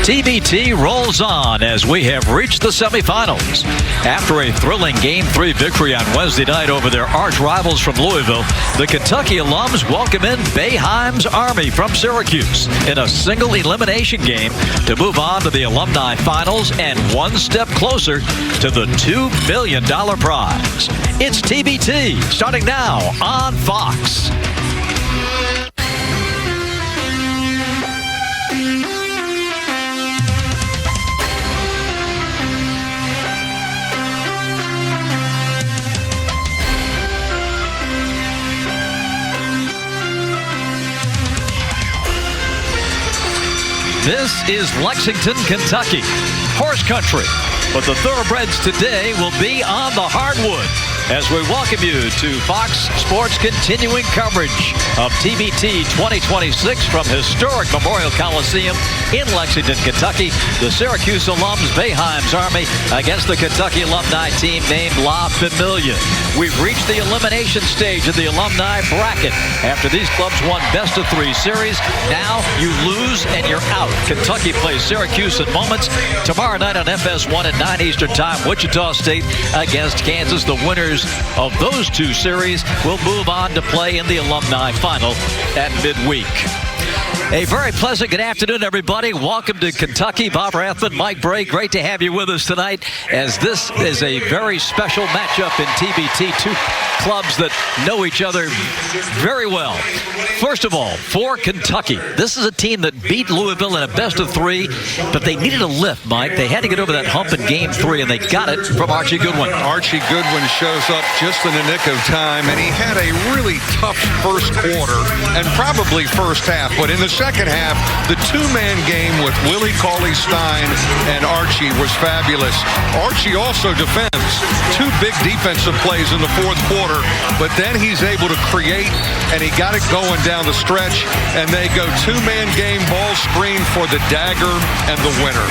TBT rolls on as we have reached the semifinals. After a thrilling Game 3 victory on Wednesday night over their arch rivals from Louisville, the Kentucky alums welcome in Boeheim's Army from Syracuse in a single elimination game to move on to the alumni finals and one step closer to the $2 million prize. It's TBT, starting now on Fox. This is Lexington, Kentucky, horse country. But the thoroughbreds today will be on the hardwood as we welcome you to Fox Sports continuing coverage of TBT 2026 from historic Memorial Coliseum in Lexington, Kentucky. The Syracuse alums Boeheim's Army against the Kentucky alumni team named La Familia. We've reached the elimination stage of the alumni bracket. After these clubs won best-of-3 series, now you lose and you're out. Kentucky plays Syracuse in moments. Tomorrow night on FS1 at 9 Eastern Time, Wichita State against Kansas. The winners of those two series will move on to play in the alumni final at midweek. A very pleasant good afternoon, everybody. Welcome to Kentucky. Bob Rathman, Mike Bray, great to have you with us tonight, as this is a very special matchup in TBT. Two clubs that know each other very well. First of all, for Kentucky, this is a team that beat Louisville in a best-of-3, but they needed a lift, Mike. They had to get over that hump in Game 3, and they got it from Archie Goodwin. Archie Goodwin shows up just in the nick of time, and he had a really tough first quarter and probably first half, but in the second half, the two-man game with Willie Cauley-Stein and Archie was fabulous. Archie also defends. Two big defensive plays in the fourth quarter, but then he's able to create, and he got it going down the stretch, and they go two-man game, ball screen for the dagger and the winner.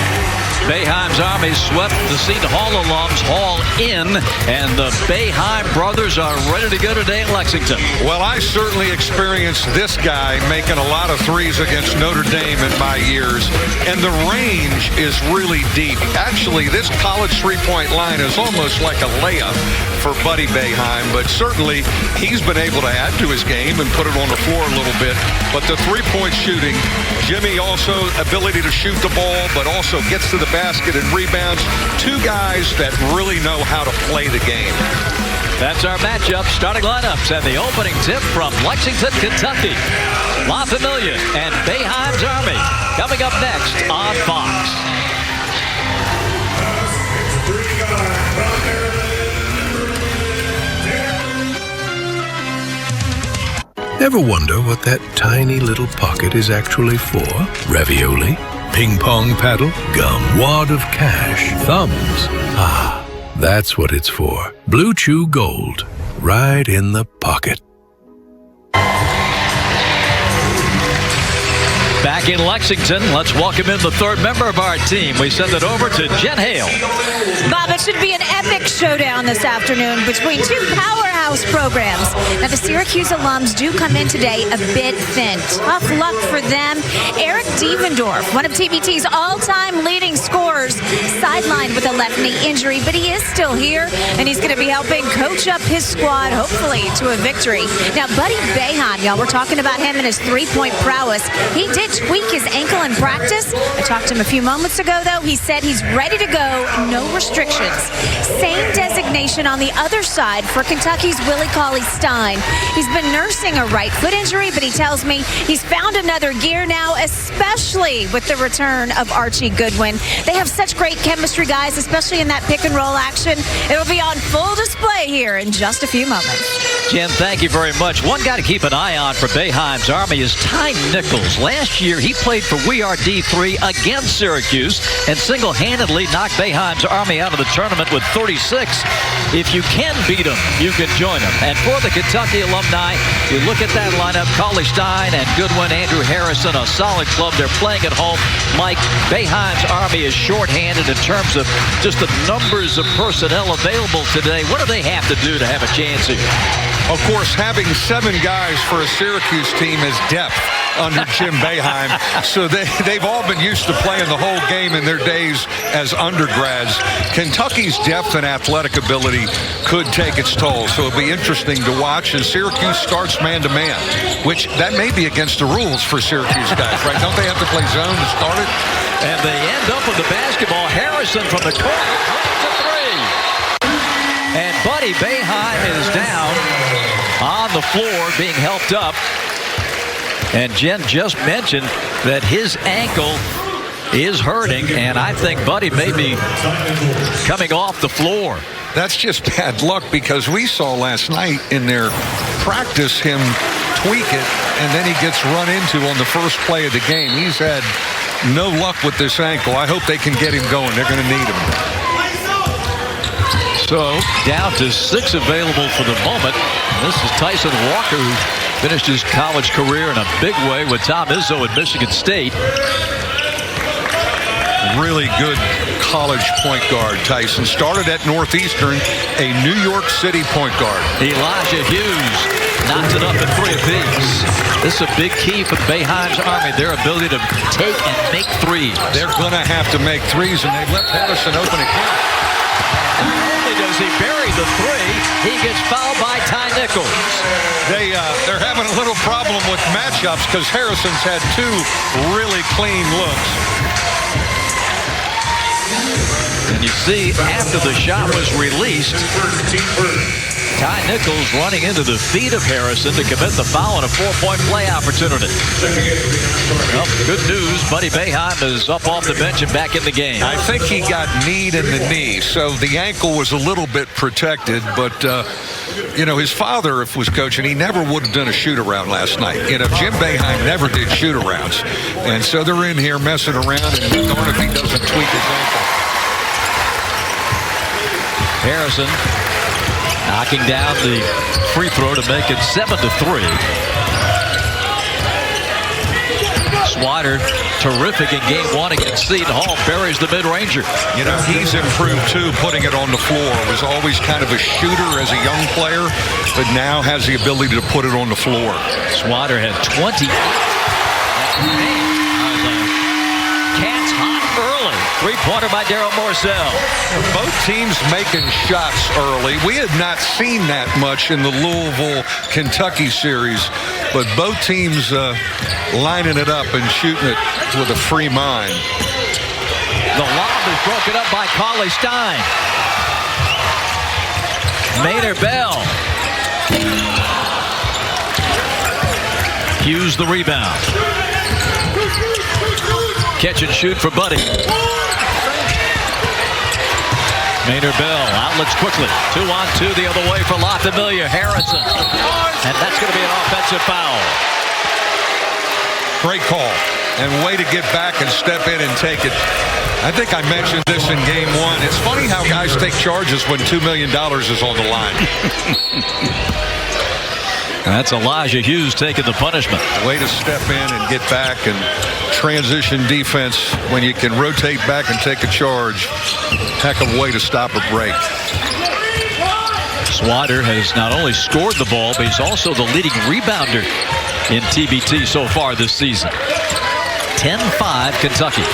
Boeheim's Army swept the Seton Hall alums Hall in, and the Boeheim brothers are ready to go today in Lexington. Well, I certainly experienced this guy making a lot of threes against Notre Dame in my years, and the range is really deep. Actually, this college three-point line is almost like a layup for Buddy Boeheim, but certainly he's been able to add to his game and put it on the floor a little bit. But the three-point shooting, Jimmy also ability to shoot the ball, but also gets to the basket and rebounds. Two guys that really know how to play the game. That's our matchup. Starting lineups and the opening tip from Lexington, Kentucky. La Familia and Boeheim's Army coming up next on Fox. Ever wonder what that tiny little pocket is actually for? Ravioli? Ping pong paddle? Gum? Wad of cash? Thumbs? Ah, that's what it's for. Blue Chew Gold. Right in the pocket. Back in Lexington, let's welcome in the third member of our team. We send it over to Jen Hale. Bob, it should be an epic showdown this afternoon between two powerhouse programs. Now, the Syracuse alums do come in today a bit thin. Tough luck for them. Eric Devendorf, one of TBT's all-time leading scorers, sidelined with a left knee injury, but he is still here, and he's going to be helping coach up his squad, hopefully, to a victory. Now, Buddy Boeheim, y'all, we're talking about him and his three-point prowess. He did tweak his ankle in practice. I talked to him a few moments ago, though. He said he's ready to go, no restrictions. Same designation on the other side for Kentucky's Willie Cauley-Stein. He's been nursing a right foot injury, but he tells me he's found another gear now, especially with the return of Archie Goodwin. They have such great chemistry, guys, especially in that pick and roll action. It'll be on full display here in just a few moments. Jen, thank you very much. One guy to keep an eye on for Boeheim's Army is Ty Nichols. Last year, he played for We Are D3 against Syracuse and single-handedly knocked Boeheim's Army out of the tournament with 36. If you can beat them, you can join them. And for the Kentucky alumni, you look at that lineup, Cauley-Stein and Goodwin, Andrew Harrison, a solid club. They're playing at home. Mike, Boeheim's Army is shorthanded in terms terms of just the numbers of personnel available today. What do they have to do to have a chance here? Of course, having 7 guys for a Syracuse team is depth under Jim Boeheim. So they've all been used to playing the whole game in their days as undergrads. Kentucky's depth and athletic ability could take its toll. So it'll be interesting to watch as Syracuse starts man-to-man, which that may be against the rules for Syracuse guys, right? Don't they have to play zone to start it? And they end up with the basketball. Harrison from the corner, to 3. And Buddy Boeheim is down on the floor being helped up. And Jen just mentioned that his ankle is hurting, and I think Buddy may be coming off the floor. That's just bad luck because we saw last night in their practice him tweak it, and then he gets run into on the first play of the game. He's had no luck with this ankle. I hope they can get him going. They're going to need him. So down to 6 available for the moment. This is Tyson Walker, who finished his college career in a big way with Tom Izzo at Michigan State. Really good college point guard, Tyson. Started at Northeastern, a New York City point guard. Elijah Hughes knocks it up in 3 apiece. This is a big key for Boeheim's Army, their ability to take and make threes. They're going to have to make threes, and they've left Harrison open again. Not only does he bury the 3, he gets fouled by Ty Nichols. They're having a little problem with matchups because Harrison's had 2 really clean looks. And you see, after the shot was released, Ty Nichols running into the feet of Harrison to commit the foul and a 4-point play opportunity. Well, good news, Buddy Boeheim is up off the bench and back in the game. I think he got kneed in the knee, so the ankle was a little bit protected, but you know, his father, if was coaching, he never would have done a shoot-around last night. You know, Jim Boeheim never did shoot-arounds, and so they're in here messing around, and darn if he doesn't tweak his ankle. Harrison knocking down the free throw to make it 7-3. Swider, terrific in game 1 against Seton Hall, buries the mid-ranger. You know, he's improved too, putting it on the floor. Was always kind of a shooter as a young player, but now has the ability to put it on the floor. Swider had 20. Cats hot early. 3-pointer by Darryl Morsell. Both teams making shots early. We had not seen that much in the Louisville-Kentucky series, but both teams lining it up and shooting it with a free mind. The lob is broken up by Cauley Stein. Maynard Bell. Hughes the rebound. Catch and shoot for Buddy. Maynard Bell outlets quickly. 2-on-2 the other way for La Familia. Harrison. And that's going to be an offensive foul. Great call. And way to get back and step in and take it. I think I mentioned this in game 1. It's funny how guys take charges when $2 million is on the line. That's Elijah Hughes taking the punishment. Way to step in and get back and transition defense when you can rotate back and take a charge. Heck of a way to stop a break. Swider has not only scored the ball, but he's also the leading rebounder in TBT so far this season. 10-5 Kentucky.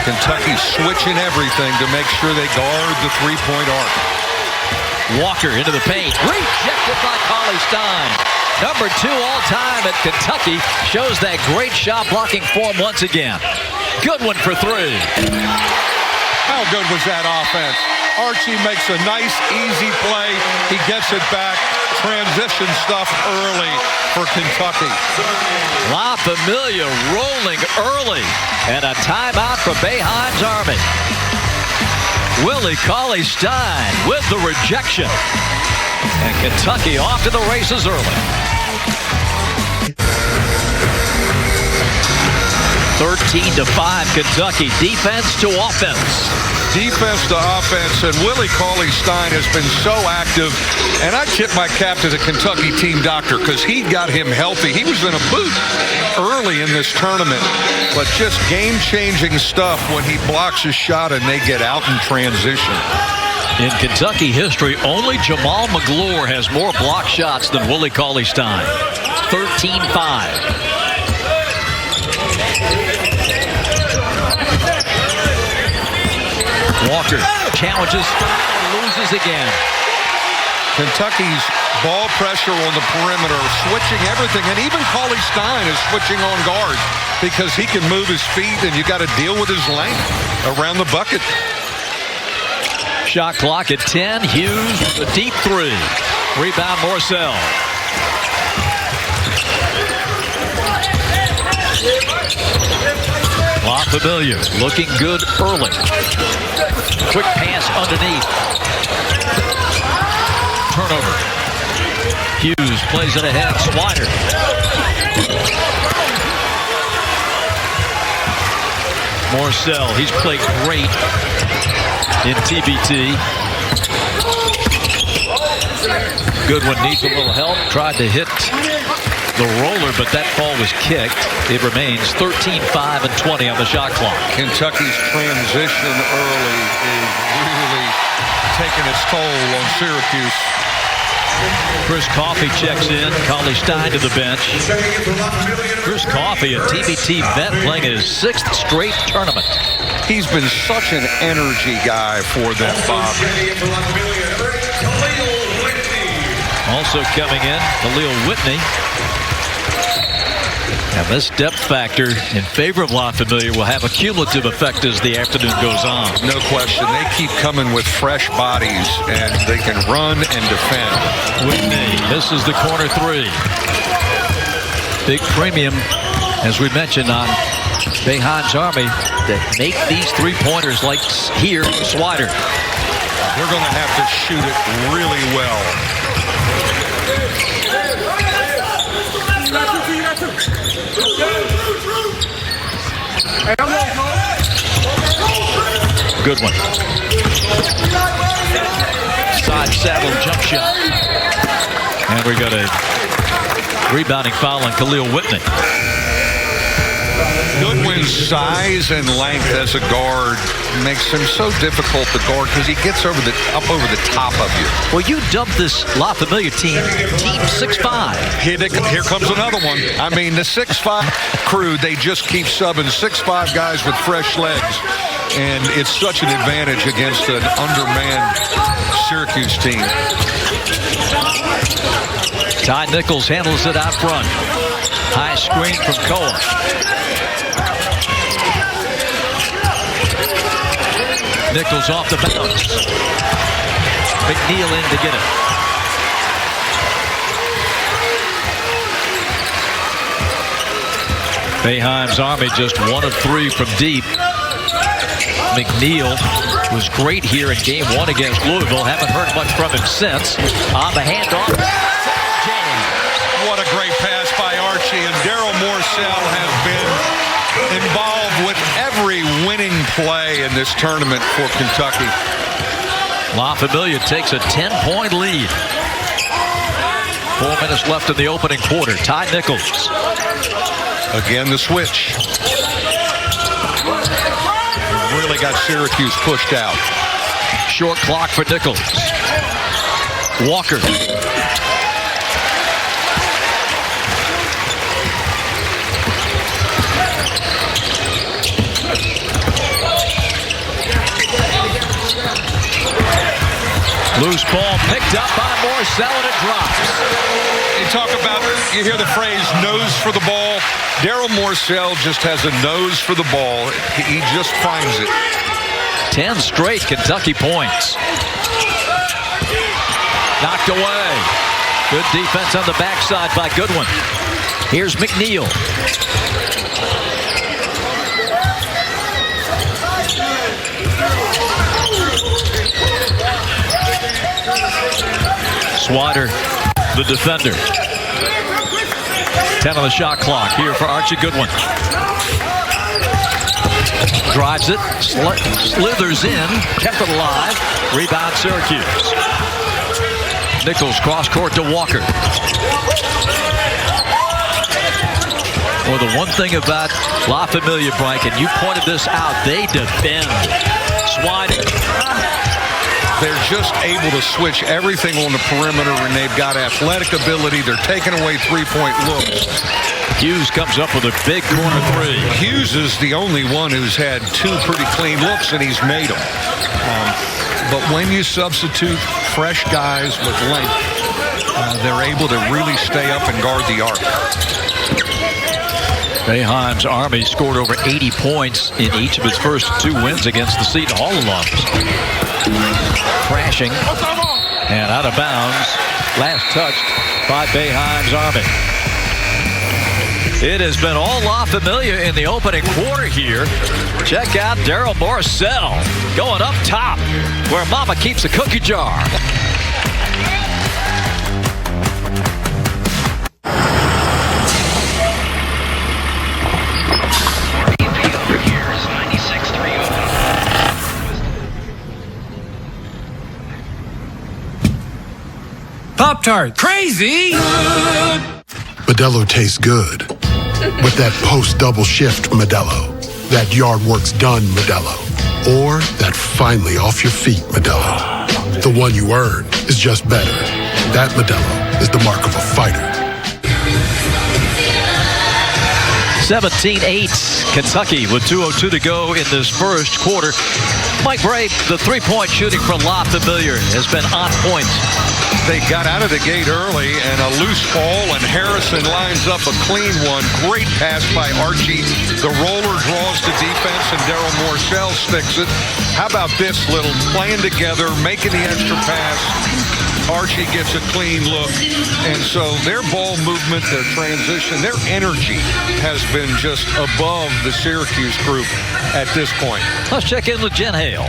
Kentucky switching everything to make sure they guard the three-point arc. Walker into the paint. Rejected by Cauley Stein. Number 2 all-time at Kentucky. Shows that great shot blocking form once again. Good one for 3. How good was that offense? Archie makes a nice, easy play. He gets it back. Transition stuff early for Kentucky. La Familia rolling early. And a timeout for Boeheim's Army. Willie Cauley Stein with the rejection. And Kentucky off to the races early. 13-5 Kentucky. Defense to offense. Defense to offense, and Willie Cauley-Stein has been so active, and I tip my cap to the Kentucky team doctor because he got him healthy. He was in a boot early in this tournament, but just game-changing stuff when he blocks a shot and they get out in transition. In Kentucky history, only Jamal McGlure has more block shots than Willie Cauley-Stein. 13-5. Walker challenges, loses again. Kentucky's ball pressure on the perimeter, switching everything, and even Cauley-Stein is switching on guards because he can move his feet, and you got to deal with his length around the bucket. Shot clock at 10. Hughes, a deep three. Rebound, Morcell. Familia looking good early. Quick pass underneath. Turnover. Hughes plays it ahead. Swider. Morcell, he's played great in TBT. Goodwin needs a little help. Tried to hit the roller, but that ball was kicked. It remains 13-5 and 20 on the shot clock. Kentucky's transition early is really taking its toll on Syracuse. Chris Coffey checks in. Cauley-Stein to the bench. Chris Coffey, a TBT vet, playing his 6th straight tournament. He's been such an energy guy for them, Bob. Also coming in, Khalil Whitney. And this depth factor in favor of La Familia will have a cumulative effect as the afternoon goes on. No question. They keep coming with fresh bodies, and they can run and defend. Whitney misses the corner three. Big premium, as we mentioned, on Boeheim's Army that make these three-pointers like here, Swider. We're going to have to shoot it really well. Good one. Side saddle jump shot. And we got a rebounding foul on Khalil Whitney. Goodwin's size and length as a guard makes him so difficult to guard because he gets up over the top of you. Well, you dubbed this La Familia team 6'5". Here comes another one. I mean, the 6'5" crew, they just keep subbing 6'5" guys with fresh legs. And it's such an advantage against an undermanned Syracuse team. Ty Nichols handles it out front. High screen from Koa. Nichols off the bounce. McNeil in to get it. Boeheim's Army just 1 of 3 from deep. McNeil was great here in game 1 against Louisville. Haven't heard much from him since. On the handoff. What a great pass by Archie, and Daryl Morcell has been involved with every winning play in this tournament for Kentucky. La Familia takes a 10-point lead. 4 minutes left in the opening quarter. Ty Nichols. Again, the switch. Really got Syracuse pushed out. Short clock for Nichols. Walker. Loose ball picked up by Morcell and it drops. You hear the phrase nose for the ball. Daryl Morcell just has a nose for the ball. He just finds it. 10 straight Kentucky points. Knocked away. Good defense on the backside by Goodwin. Here's McNeil. Swider, the defender. 10 on the shot clock here for Archie Goodwin. drives it, slithers in, kept it alive. Rebound Syracuse. Nichols cross court to Walker. Well, the one thing about La Familia, Frank, and you pointed this out, they defend. Swiding. They're just able to switch everything on the perimeter, and they've got athletic ability. They're taking away three-point looks. Hughes comes up with a big corner three. Hughes is the only one who's had two pretty clean looks, and he's made them. But when you substitute fresh guys with length, they're able to really stay up and guard the arc. Boeheim's Army scored over 80 points in each of its first two wins against the Seton Hall alums. Crashing and out of bounds. Last touched by Boeheim's Army. It has been all La Familia in the opening quarter here. Check out Daryl Morcell going up top where Mama keeps a cookie jar. Pop-Tart. Crazy! Modelo tastes good. With that post-double shift Modelo. That yard work's done Modelo. Or that finally off your feet Modelo. The one you earn is just better. That Modelo is the mark of a fighter. 17-8 Kentucky with 2:02 to go in this first quarter. Mike Bray, the three-point shooting for La Familia has been on point. They got out of the gate early and a loose ball, and Harrison lines up a clean one. Great pass by Archie. The roller draws the defense, and Daryl Morcell sticks it. How about this little playing together, making the extra pass? Archie gets a clean look. And so their ball movement, their transition, their energy has been just above the Syracuse group at this point. Let's check in with Jen Hale.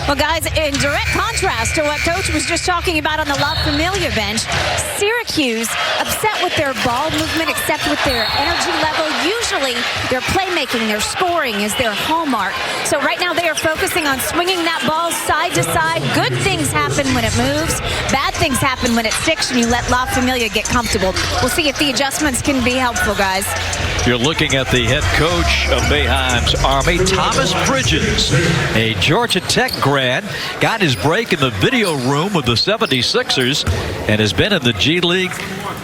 Well, guys, in direct contrast to what Coach was just talking about on the La Familia bench, Syracuse upset with their ball movement, except with their energy level. Usually, their playmaking, their scoring is their hallmark. So right now, they are focusing on swinging that ball side to side. Good things happen when it moves. Bad things happen when it sticks and you let La Familia get comfortable. We'll see if the adjustments can be helpful, guys. You're looking at the head coach of Boeheim's Army, Thomas Bridges, a Georgia Tech grad, got his break in the video room with the 76ers and has been in the G League.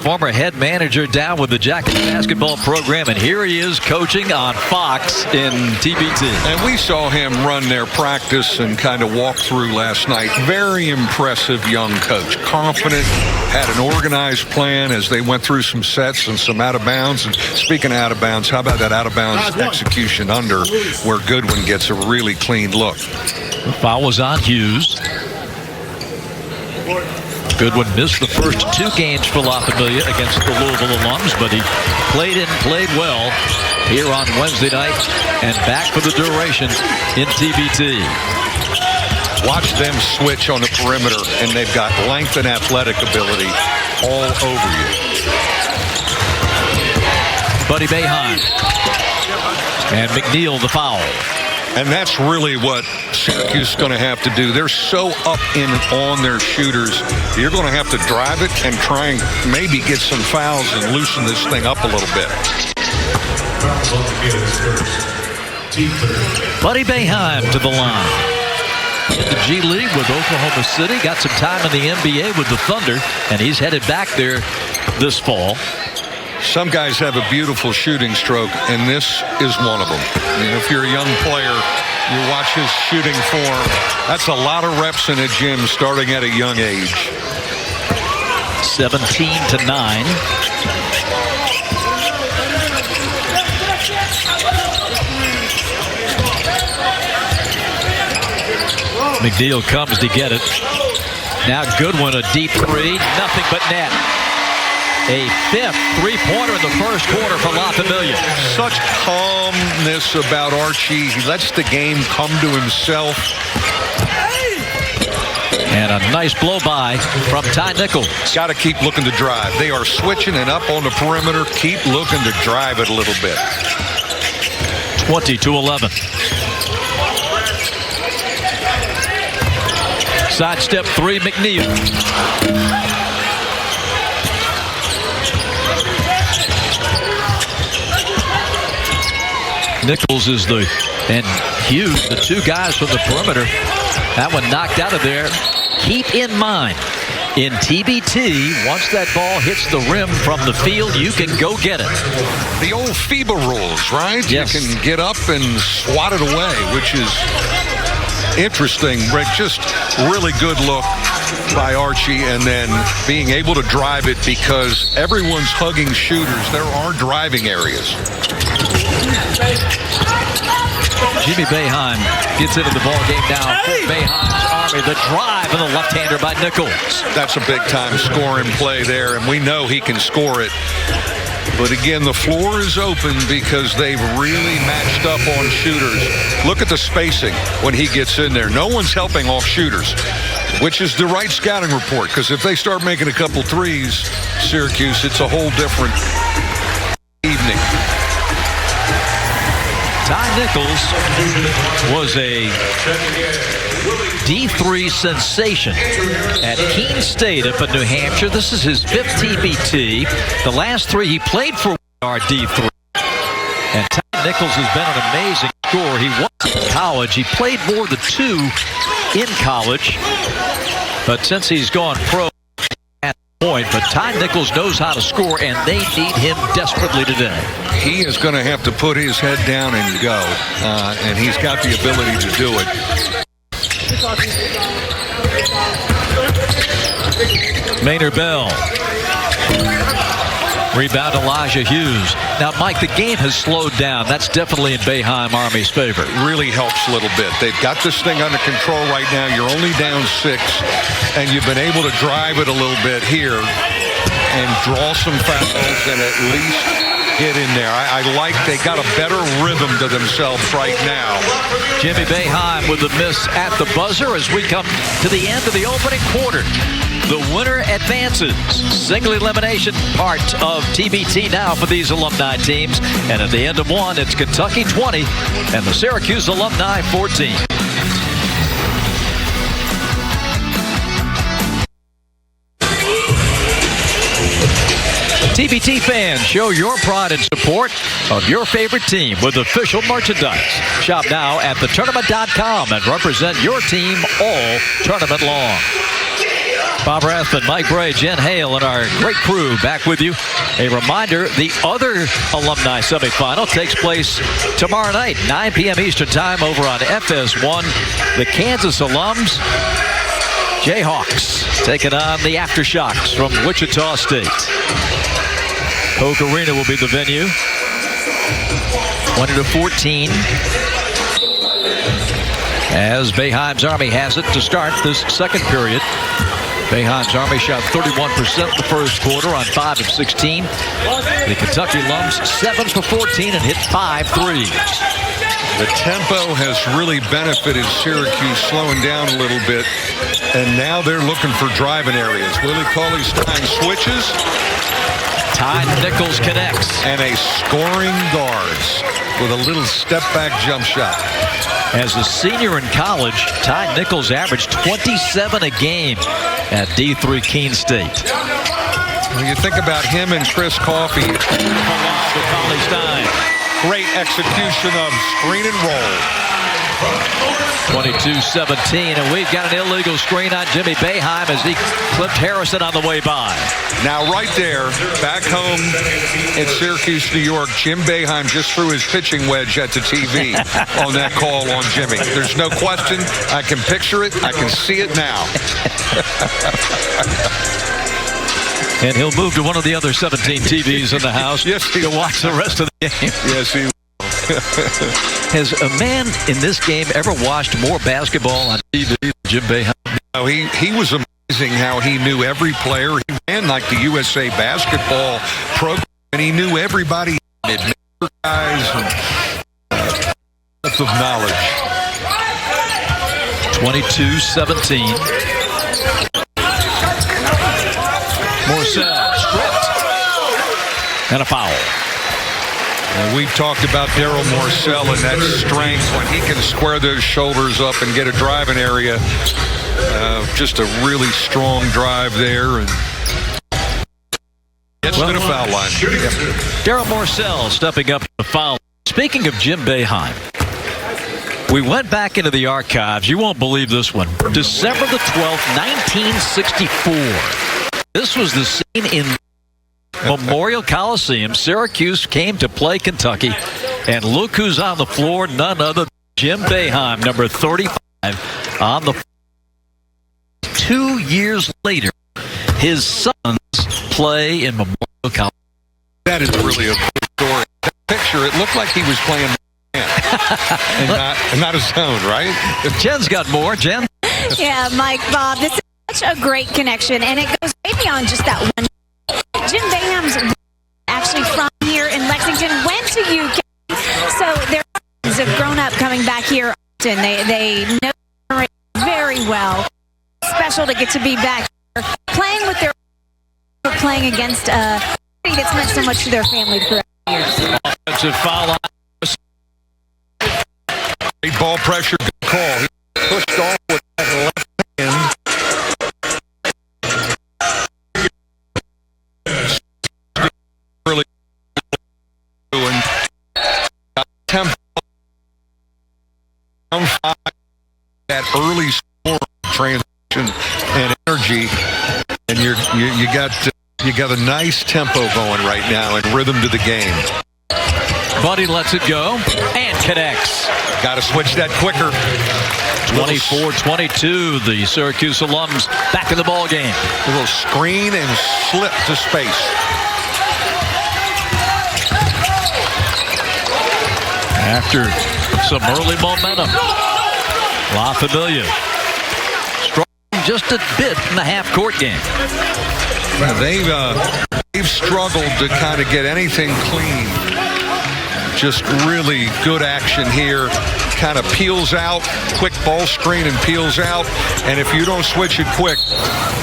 Former head manager down with the Jackets basketball program, and here he is coaching on Fox in TBT. And we saw him run their practice and kind of walk through last night. Very impressive young coach. Confident, had an organized plan as they went through some sets and some out of bounds. And speaking of out of bounds, how about that out of bounds execution under where Goodwin gets a really clean look? The foul was on Hughes. Goodwin missed the first two games for La Familia against the Louisville alums, but he played well here on Wednesday night and back for the duration in TBT. Watch them switch on the perimeter, and they've got length and athletic ability all over you. Buddy Boeheim. And McNeil the foul. And that's really what Syracuse is going to have to do. They're so up in on their shooters. You're going to have to drive it and try and maybe get some fouls and loosen this thing up a little bit. Buddy Boeheim to the line. In the G League with Oklahoma City. Got some time in the NBA with the Thunder, and he's headed back there this fall. Some guys have a beautiful shooting stroke, and this is one of them. I mean, if you're a young player, you watch his shooting form. That's a lot of reps in a gym starting at a young age. 17-9. McNeil comes to get it. Now Goodwin, a deep three, nothing but net. A fifth three-pointer in the first quarter for La Familia. Such calmness about Archie. He lets the game come to himself. And a nice blow-by from Ty Nichols. Got to keep looking to drive. They are switching and up on the perimeter. Keep looking to drive it a little bit. 20-11. Sidestep 3, McNeil. Nichols is and Hughes, the two guys from the perimeter. That one knocked out of there. Keep in mind, in TBT, once that ball hits the rim from the field, you can go get it. The old FIBA rules, right? Yes. You can get up and swat it away, which is interesting. Just really good look by Archie, and then being able to drive it because everyone's hugging shooters. There are driving areas. Jimmy Boeheim gets into the ball game now. Boeheim's Army, the drive and the left-hander by Nichols. That's a big-time scoring play there, and we know he can score it. But again, the floor is open because they've really matched up on shooters. Look at the spacing when he gets in there. No one's helping off shooters, which is the right scouting report, because if they start making a couple threes, Syracuse, it's a whole different evening. Ty Nichols was a D3 sensation at Keene State up in New Hampshire. This is his 5th TBT. The last 3 he played for our D3. And Ty Nichols has been an amazing scorer. He was in college. He played more than 2 in college. But since he's gone pro at the point, but Ty Nichols knows how to score, and they need him desperately today. He is going to have to put his head down and go, and he's got the ability to do it. Maynard Bell. Rebound Elijah Hughes. Now, Mike, the game has slowed down. That's definitely in Boeheim Army's favor. Really helps a little bit. They've got this thing under control right now. You're only down 6, and you've been able to drive it a little bit here and draw some fouls and at least get in there. I like they got a better rhythm to themselves right now. Jimmy Boeheim with the miss at the buzzer as we come to the end of the opening quarter. The winner advances. Single elimination part of TBT now for these alumni teams. And at the end of one, it's Kentucky 20 and the Syracuse alumni 14. TBT fans, show your pride and support of your favorite team with official merchandise. Shop now at thetournament.com and represent your team all tournament long. Bob Rathman, Mike Bray, Jen Hale, and our great crew back with you. A reminder, the other alumni semifinal takes place tomorrow night, 9 p.m. Eastern Time over on FS1. The Kansas alums, Jayhawks, taking on the Aftershocks from Wichita State. Coke Arena will be the venue. 20-14. As Boeheim's Army has it to start this second period. Boeheim's Army shot 31% the first quarter on 5 of 16. The Kentucky alums 7 for 14 and hit 5 threes. The tempo has really benefited Syracuse, slowing down a little bit, and now they're looking for driving areas. Willie Cauley-Stein switches. Ty Nichols connects. And a scoring guards with a little step-back jump shot. As a senior in college, Ty Nichols averaged 27 a game at D3 Keene State. When you think about him and Chris Coffey, Cauley-Stein. Great execution of screen and roll. 22-17, and we've got an illegal screen on Jimmy Boeheim as he clipped Harrison on the way by. Now right there, back home in Syracuse, New York, Jim Boeheim just threw his pitching wedge at the TV on that call on Jimmy. There's no question. I can picture it. I can see it now. And he'll move to one of the other 17 TVs in the house yes, to watch the rest of the game. Yes, he will. Has a man in this game ever watched more basketball on TV than Jim Boeheim? No, he was amazing how he knew every player. He ran like the USA basketball program, and he knew everybody. Guys and lots of knowledge. 22-17. Morcell stripped. And a foul. And we've talked about Daryl Morcell and that strength when he can square those shoulders up and get a driving area. Just a really strong drive there. And gets to the foul line. Daryl Morcell stepping up to the foul. Speaking of Jim Boeheim, we went back into the archives. You won't believe this one. December the 12th, 1964. This was the scene in Memorial Coliseum. Syracuse came to play Kentucky. And look who's on the floor. None other than Jim Boeheim, number 35, on the floor. 2 years later, his sons play in Memorial Coliseum. That is really a good story. That picture, it looked like he was playing and not his own, right? Jen's got more. Jen? Yeah, Mike, Bob, this is such a great connection, and it goes way beyond just that one. Jim Boeheim's actually from here in Lexington, went to UK, so their friends have grown up coming back here often. They know very well. Special to get to be back here, playing with their playing against a team that's meant so much to their family throughout the years. Offensive foul line. Great ball pressure, good call. He pushed off with that left hand. Really doing tempo. That early score transition and energy, and you got a nice tempo going right now and rhythm to the game. Buddy lets it go and connects. Got to switch that quicker. 24-22, the Syracuse alums back in the ball game. A little screen and slip to space. After some early momentum, La Familia struggling just a bit in the half-court game. They've struggled to kind of get anything clean. Just really good action here. Kind of peels out, quick ball screen and peels out. And if you don't switch it quick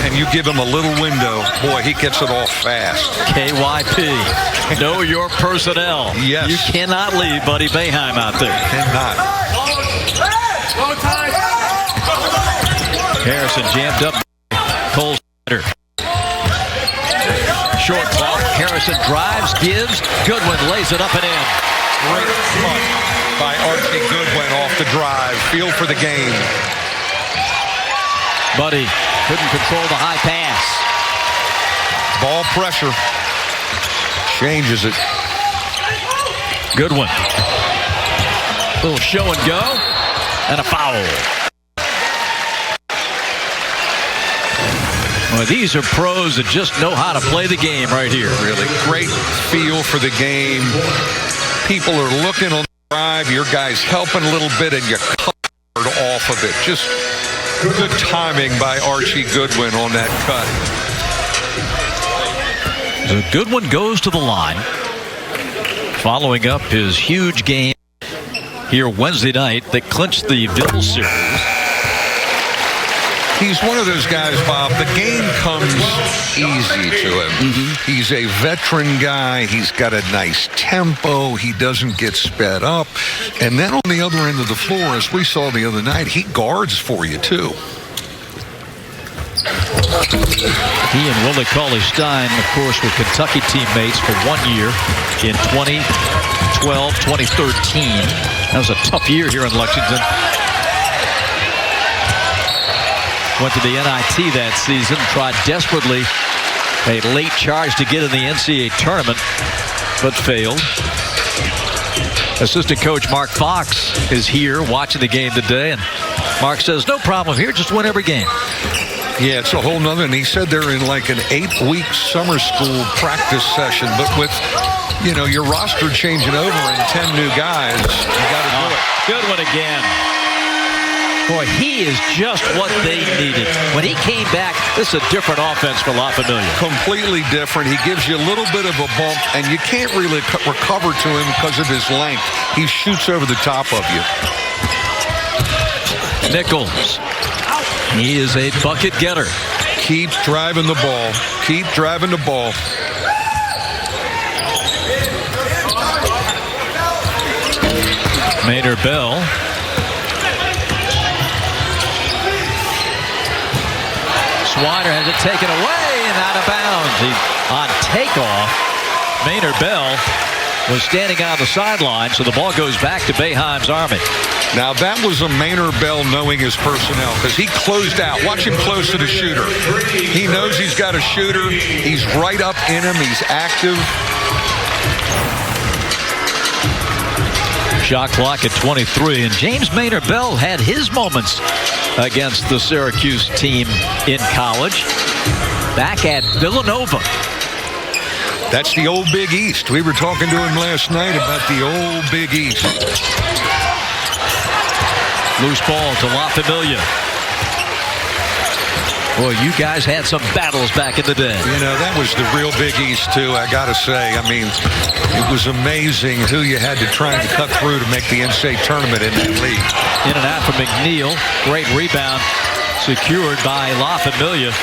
and you give him a little window, boy, he gets it off fast. KYP, know your personnel. Yes. You cannot leave Buddy Boeheim out there. Cannot. Harrison jammed up. Cole Snyder. Short clock. Harrison drives, gives. Goodwin lays it up and in. Great cut by Archie Goodwin off the drive. Feel for the game. Buddy couldn't control the high pass. Ball pressure. Changes it. Goodwin. Little show and go. And a foul. Well, these are pros that just know how to play the game right here. Really great feel for the game. People are looking on the drive. Your guy's helping a little bit, and you covered off of it. Just good timing by Archie Goodwin on that cut. So Goodwin goes to the line, following up his huge game here Wednesday night that clinched the Ville series. He's one of those guys, Bob, the game comes easy to him. Mm-hmm. He's a veteran guy. He's got a nice tempo. He doesn't get sped up. And then on the other end of the floor, as we saw the other night, he guards for you, too. He and Willie Cauley-Stein, of course, were Kentucky teammates for 1 year in 2012, 2013. That was a tough year here in Lexington. Went to the NIT that season, tried desperately a late charge to get in the NCAA tournament, but failed. Assistant coach Mark Fox is here watching the game today, and Mark says, no problem here, just win every game. Yeah, it's a whole nother, and he said they're in like an 8-week summer school practice session, but with, you know, your roster changing over and 10 new guys, you got to do it. Good one again. Boy, he is just what they needed. When he came back, this is a different offense for La Familia. Completely different. He gives you a little bit of a bump, and you can't really recover to him because of his length. He shoots over the top of you. Nichols. He is a bucket getter. Keep driving the ball. Keep driving the ball. Maynard Bell. Swiner has it taken away and out of bounds. He on takeoff. Maynard Bell was standing on the sideline, so the ball goes back to Boeheim's Army. Now that was a Maynard Bell knowing his personnel, because he closed out. Watch him close to the shooter. He knows he's got a shooter. He's right up in him. He's active. Shot clock at 23, and James Maynard Bell had his moments against the Syracuse team in college. Back at Villanova. That's the old Big East. We were talking to him last night about the old Big East. Loose ball to La Familia. Boy, you guys had some battles back in the day. You know, that was the real Big East, too, I got to say. I mean, it was amazing who you had to try to cut through to make the NCAA tournament in that league. In and out from McNeil. Great rebound secured by La Familia.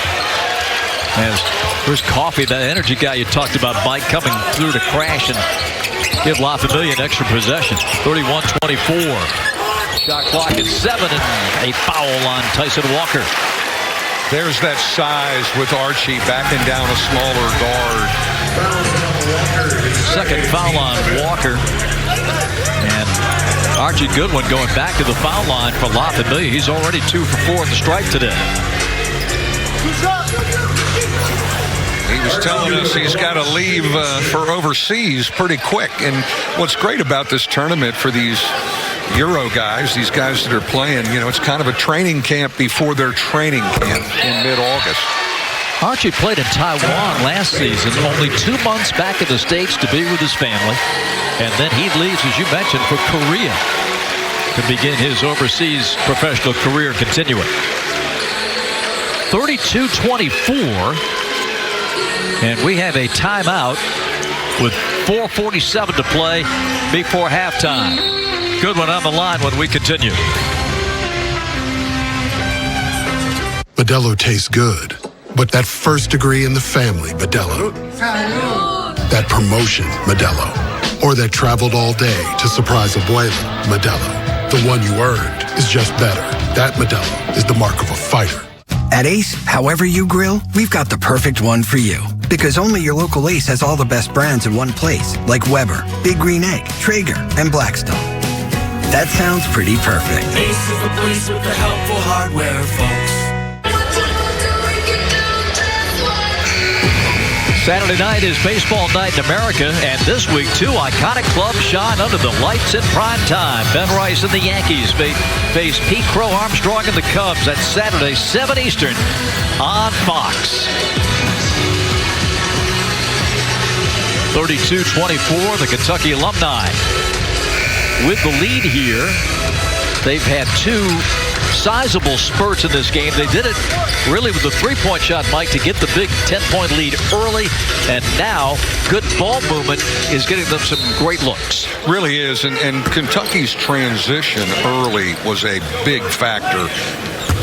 As there's Coffee, that energy guy you talked about, Mike, coming through to crash and give La Familia an extra possession. 31-24. Shot clock at 7, and a foul on Tyson Walker. There's that size with Archie backing down a smaller guard. Second foul on Walker. And Archie Goodwin going back to the foul line for La Familia. He's already 2 for 4 at the stripe today. He was telling us he's got to leave for overseas pretty quick. And what's great about this tournament for these Euro guys, these guys that are playing, you know, it's kind of a training camp before their training camp in mid-August. Archie played in Taiwan last season, only 2 months back in the States to be with his family. And then he leaves, as you mentioned, for Korea to begin his overseas professional career continuing. 32-24. And we have a timeout with 4:47 to play before halftime. Goodwin on the line when we continue. Modelo tastes good, but that first degree in the family, Modelo. That promotion, Modelo. Or that traveled all day to surprise Abuela, Modelo. The one you earned is just better. That Modelo is the mark of a fighter. At Ace, however you grill, we've got the perfect one for you. Because only your local Ace has all the best brands in one place, like Weber, Big Green Egg, Traeger, and Blackstone. That sounds pretty perfect. Ace is the place with the helpful hardware, folks. Saturday night is baseball night in America, and this week 2 iconic clubs shine under the lights in prime time. Ben Rice and the Yankees face Pete Crow Armstrong and the Cubs. That's Saturday, 7 Eastern on Fox. 32-24, the Kentucky alumni with the lead here. They've had 2 sizable spurts in this game. They did it really with the three-point shot, Mike, to get the big 10-point lead early, and now good ball movement is getting them some great looks. Really is, and Kentucky's transition early was a big factor.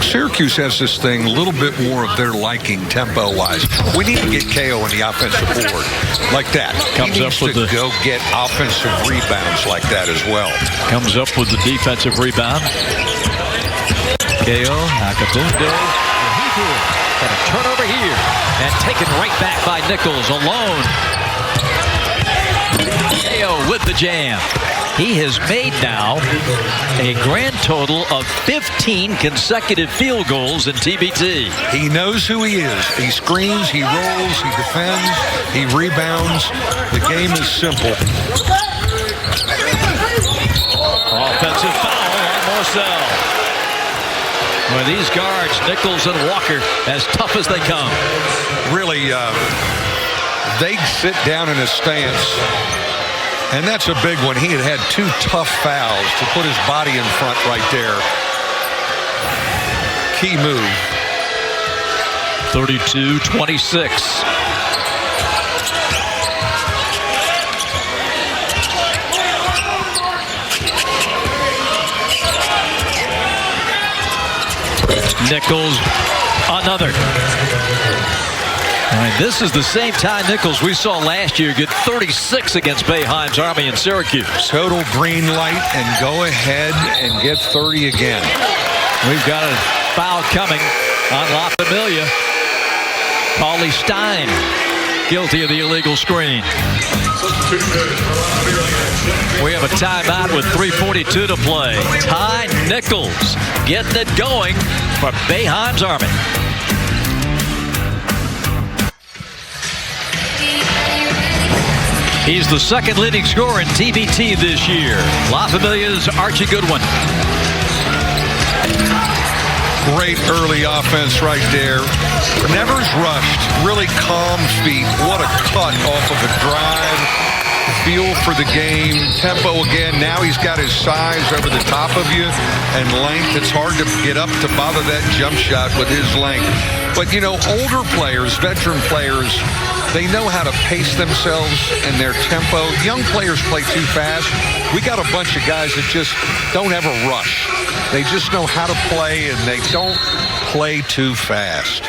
Syracuse has this thing a little bit more of their liking tempo-wise. We need to get KO on the offensive board like that. Comes he up needs with to the go get offensive rebounds like that as well. Comes up with the defensive rebound. KO, Nakabundo, got a turnover here, and taken right back by Nichols alone. KO with the jam. He has made now a grand total of 15 consecutive field goals in TBT. He knows who he is. He screens, he rolls, he defends, he rebounds. The game is simple. Offensive foul on Marcel. Well, these guards, Nichols and Walker, as tough as they come. Really, they sit down in a stance, and that's a big one. He had 2 tough fouls to put his body in front right there. Key move. 32-26. Nichols, another. And this is the same Ty Nichols we saw last year get 36 against Boeheim's Army in Syracuse. Total green light and go ahead and get 30 again. We've got a foul coming on La Familia. Paulie Stein guilty of the illegal screen. We have a timeout with 3:42 to play. Ty Nichols getting it going for Boeheim's Army. He's the second leading scorer in TBT this year. La Familia's Archie Goodwin. Great early offense right there. Never's rushed. Really calm feet. What a cut off of a drive. Feel for the game. Tempo again. Now he's got his size over the top of you and length. It's hard to get up to bother that jump shot with his length. But, you know, older players, veteran players, they know how to pace themselves and their tempo. Young players play too fast. We got a bunch of guys that just don't ever rush. They just know how to play, and they don't play too fast.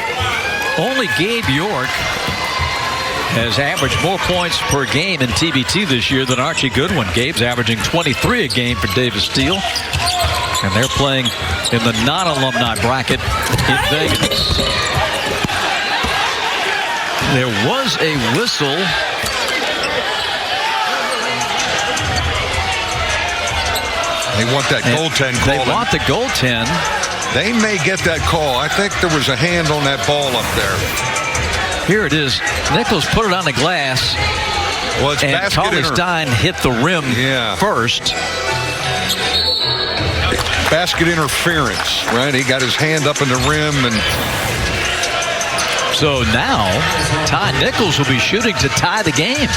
Only Gabe York has averaged more points per game in TBT this year than Archie Goodwin. Gabe's averaging 23 a game for Davis Steele. And they're playing in the non-alumni bracket in Vegas. There was a whistle. They want that goaltend call. They want the goaltend. They may get that call. I think there was a hand on that ball up there. Here it is. Nichols put it on the glass. Well, it's and Paulie Stein hit the rim first. Basket interference, right? He got his hand up in the rim. And so now Ty Nichols will be shooting to tie the game.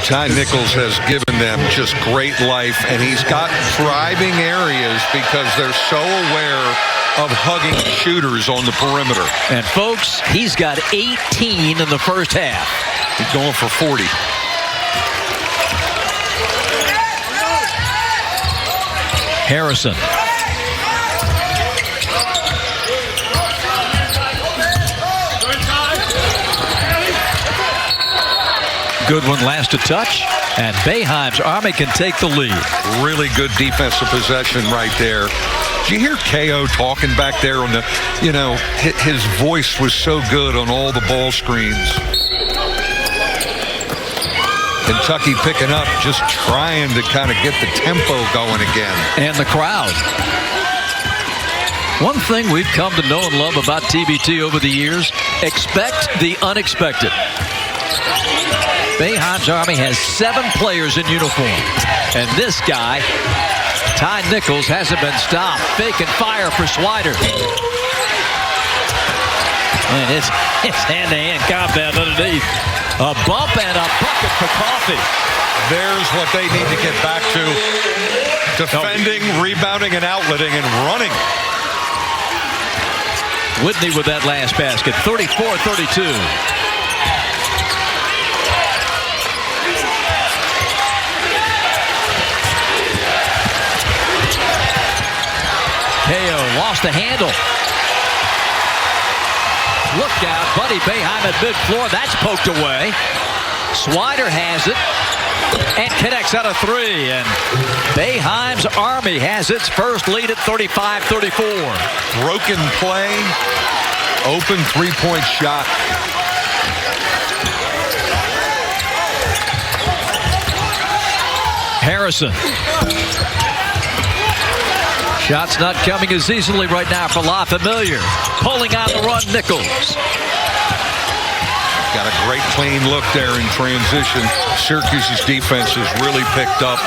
Ty Nichols has given them just great life, and he's got thriving areas because they're so aware of hugging shooters on the perimeter. And folks, he's got 18 in the first half. He's going for 40. Harrison. Goodwin last to touch, and Boeheim's Army can take the lead. Really good defensive possession right there. Did you hear KO talking back there on the, you know, his voice was so good on all the ball screens. Kentucky picking up, just trying to kind of get the tempo going again. And the crowd. One thing we've come to know and love about TBT over the years, expect the unexpected. Boeheim's Army has 7 players in uniform. And this guy, Ty Nichols, hasn't been stopped. Fake and fire for Swider. And it's hand-to-hand combat underneath. A bump and a bucket for Coffee. There's what they need to get back to. Defending, rebounding, and outletting, and running. Whitney with that last basket. 34-32. KO lost the handle. Look out, Buddy Boeheim at mid-floor. That's poked away. Swider has it and connects out of 3. And Boeheim's Army has its first lead at 35-34. Broken play, open three-point shot. Harrison. Shots not coming as easily right now for La Familia. Pulling on the run, Nichols. Got a great clean look there in transition. Syracuse's defense has really picked up.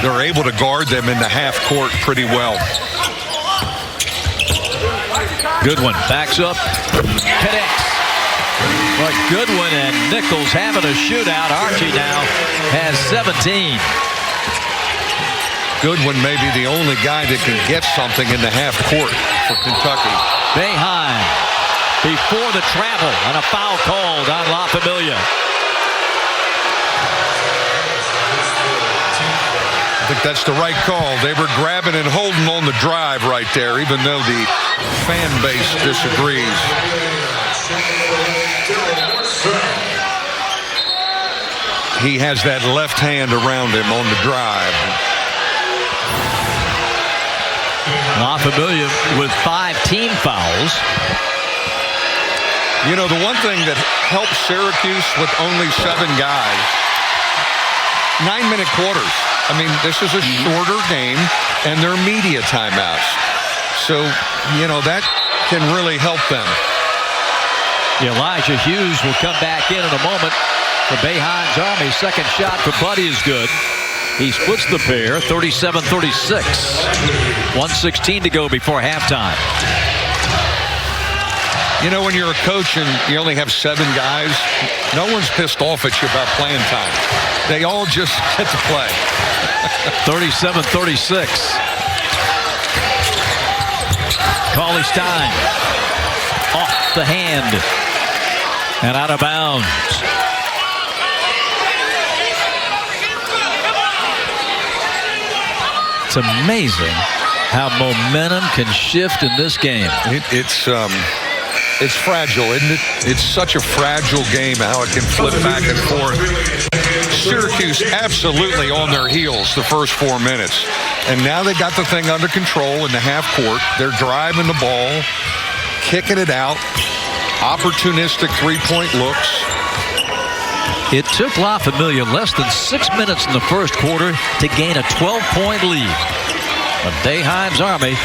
They're able to guard them in the half court pretty well. Goodwin backs up, connects. But Goodwin and Nichols having a shootout. Archie now has 17. Goodwin may be the only guy that can get something in the half court for Kentucky. Boeheim before the travel and a foul called on La Familia. I think that's the right call. They were grabbing and holding on the drive right there, even though the fan base disagrees. He has that left hand around him on the drive. Familia with 5 team fouls. You know, the one thing that helps Syracuse with only 7 guys, 9-minute quarters. I mean, this is a shorter game, and they're media timeouts. So, you know, that can really help them. Elijah Hughes will come back in a moment for Boeheim's Army. Second shot for Buddy is good. He splits the pair, 37-36. 1:16 to go before halftime. You know, when you're a coach and you only have 7 guys, no one's pissed off at you about playing time. They all just get to play. 37-36. Cauley Stein off the hand and out of bounds. It's amazing how momentum can shift in this game. It's fragile, isn't it? It's such a fragile game, how it can flip back and forth. Syracuse absolutely on their heels the first 4 minutes. And now they got the thing under control in the half court. They're driving the ball, kicking it out, opportunistic three-point looks. It took La Familia less than 6 minutes in the first quarter to gain a 12-point lead. But Boeheim's Army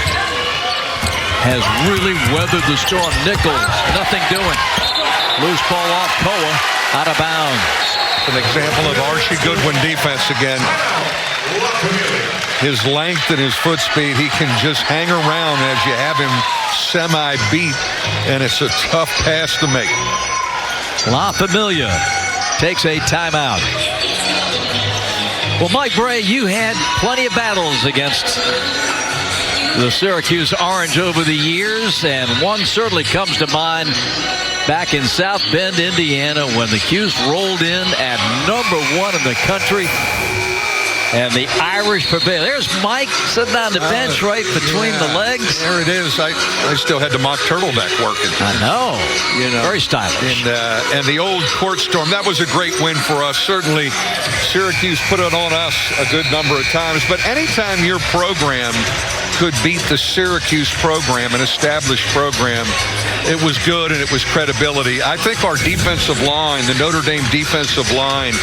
has really weathered the storm. Nichols, nothing doing. Loose ball off Koa, out of bounds. An example of Archie Goodwin defense again. His length and his foot speed, he can just hang around as you have him semi-beat, and it's a tough pass to make. La Familia takes a timeout. Well, Mike Bray, you had plenty of battles against the Syracuse Orange over the years, and one certainly comes to mind back in South Bend, Indiana, when the 'Cuse rolled in at #1 in the country, and the Irish prevailed. There's Mike sitting on the bench right between the legs. There it is. I still had the mock turtleneck working. I know. Very stylish. And the old court storm, that was a great win for us. Certainly, Syracuse put it on us a good number of times. But anytime your program could beat the Syracuse program, an established program, it was good and it was credibility. I think our defensive line, the Notre Dame defensive line,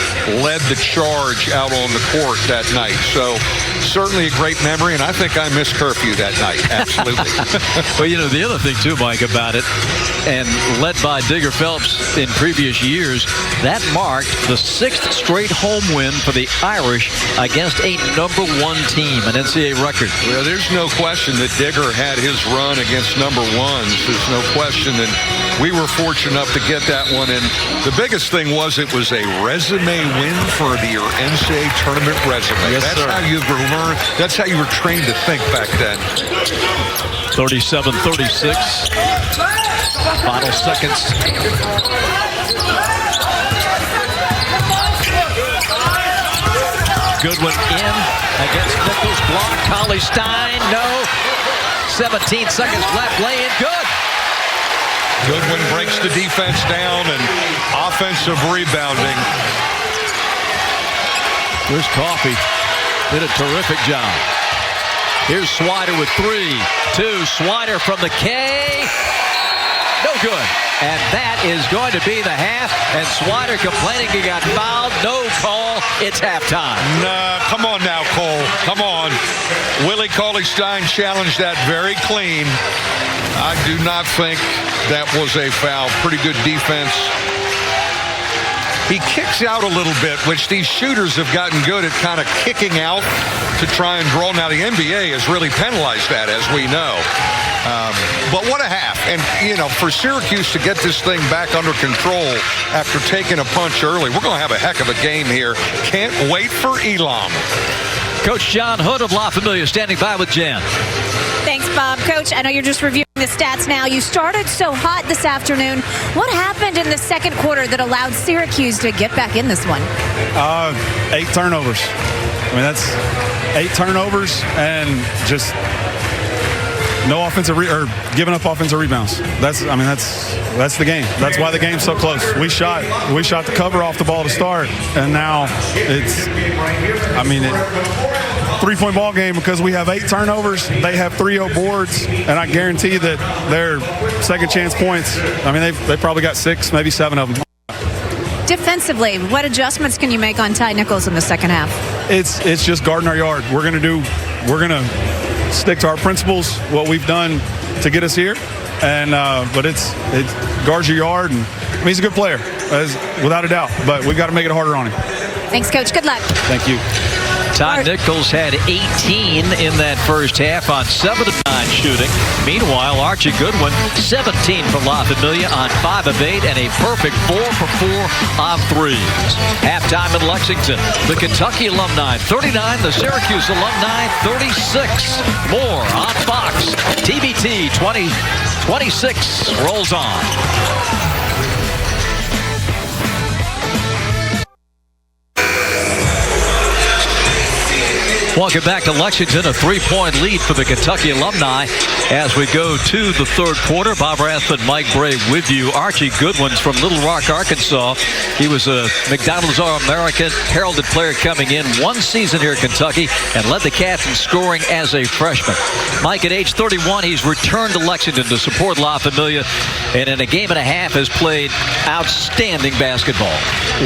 led the charge out on the court that night. So certainly a great memory, and I think I missed curfew that night. Absolutely. Well, you know, the other thing too, Mike, about it, and led by Digger Phelps in previous years, that marked the 6th straight home win for the Irish against a #1 team, an NCAA record. Well, there's no question that Digger had his run against #1s. There's no question, and we were fortunate enough to get that one. And the biggest thing was it was a resume win for your NCAA tournament resume. Yes, that's sir. how you were learned. That's how you were trained to think back then. 37-36. Final seconds. Goodwin in against Nichols. Block. Cauley Stein. No. 17 seconds left. Lay in. Good. Goodwin breaks the defense down and offensive rebounding. Here's Coffey. Did a terrific job. Here's Swider with 3, 2. Swider from the K. No good. And that is going to be the half. And Swider complaining he got fouled. No call. It's halftime. Nah, come on now, Cole. Come on. Willie Cauley-Stein challenged that very clean. I do not think that was a foul. Pretty good defense. He kicks out a little bit, which these shooters have gotten good at kind of kicking out to try and draw. Now, the NBA has really penalized that, as we know. But what a half. And, you know, for Syracuse to get this thing back under control after taking a punch early, we're going to have a heck of a game here. Can't wait for Elam. Coach John Hood of La Familia standing by with Jan. Thanks, Bob. Coach, I know you're just reviewing the stats now. You started so hot this afternoon. What happened in the second quarter that allowed Syracuse to get back in this one? 8 turnovers. I mean, that's 8 turnovers and just no offensive or giving up offensive rebounds. That's the game. That's why the game's so close. We shot the cover off the ball to start, and now it's 3-point ball game because we have 8 turnovers. They have 3-0 boards, and I guarantee that their second chance points, they probably got 6, maybe 7 of them. Defensively, what adjustments can you make on Ty Nichols in the second half? It's just guarding our yard. We're gonna stick to our principles, what we've done to get us here, and but it guards your yard, and he's a good player, without a doubt. But we got to make it harder on him. Thanks, Coach. Good luck. Thank you. Ty Nichols had 18 in that first half on 7 of 9 shooting. Meanwhile, Archie Goodwin, 17 for La Familia on 5 of 8 and a perfect 4 for 4 on 3s. Halftime in Lexington. The Kentucky alumni 39, the Syracuse alumni 36. More on Fox. TBT 2026 rolls on. Welcome back to Lexington, a 3-point lead for the Kentucky alumni as we go to the third quarter. Bob Rathman, Mike Bray with you. Archie Goodwin's from Little Rock, Arkansas. He was a McDonald's All-American, heralded player coming in 1 season here at Kentucky and led the Cats in scoring as a freshman. Mike, at age 31, he's returned to Lexington to support La Familia, and in a game and a half has played outstanding basketball.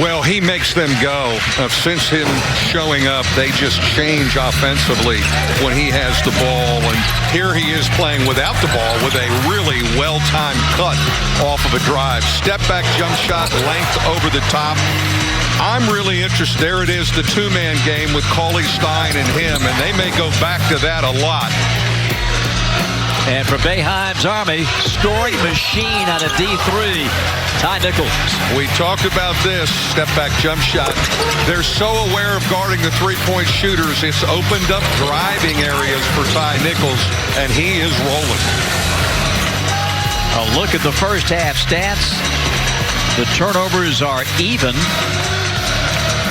Well, he makes them go. Since him showing up, they just change offensively when he has the ball, and here he is playing without the ball with a really well-timed cut off of a drive. Step back jump shot, length over the top. I'm really interested. There it is, the 2-man game with Cauley Stein and him, and they may go back to that a lot. And for Boeheim's Army, scoring machine on a D3, Ty Nichols. We talked about this step-back jump shot. They're so aware of guarding the 3-point shooters. It's opened up driving areas for Ty Nichols, and he is rolling. A look at the first half stats. The turnovers are even,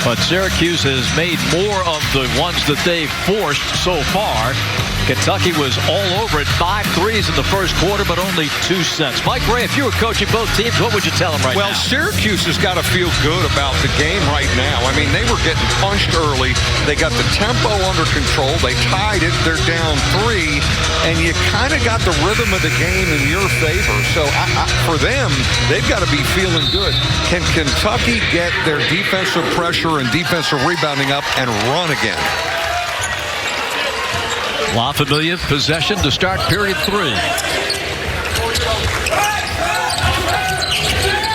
but Syracuse has made more of the ones that they've forced so far. Kentucky was all over it. 5 threes in the first quarter, but only 2 cents. Mike Bray, if you were coaching both teams, what would you tell them right now? Well, Syracuse has got to feel good about the game right now. They were getting punched early. They got the tempo under control. They tied it. They're down 3, and you kind of got the rhythm of the game in your favor. So for them, they've got to be feeling good. Can Kentucky get their defensive pressure and defensive rebounding up and run again? La Familia possession to start period 3.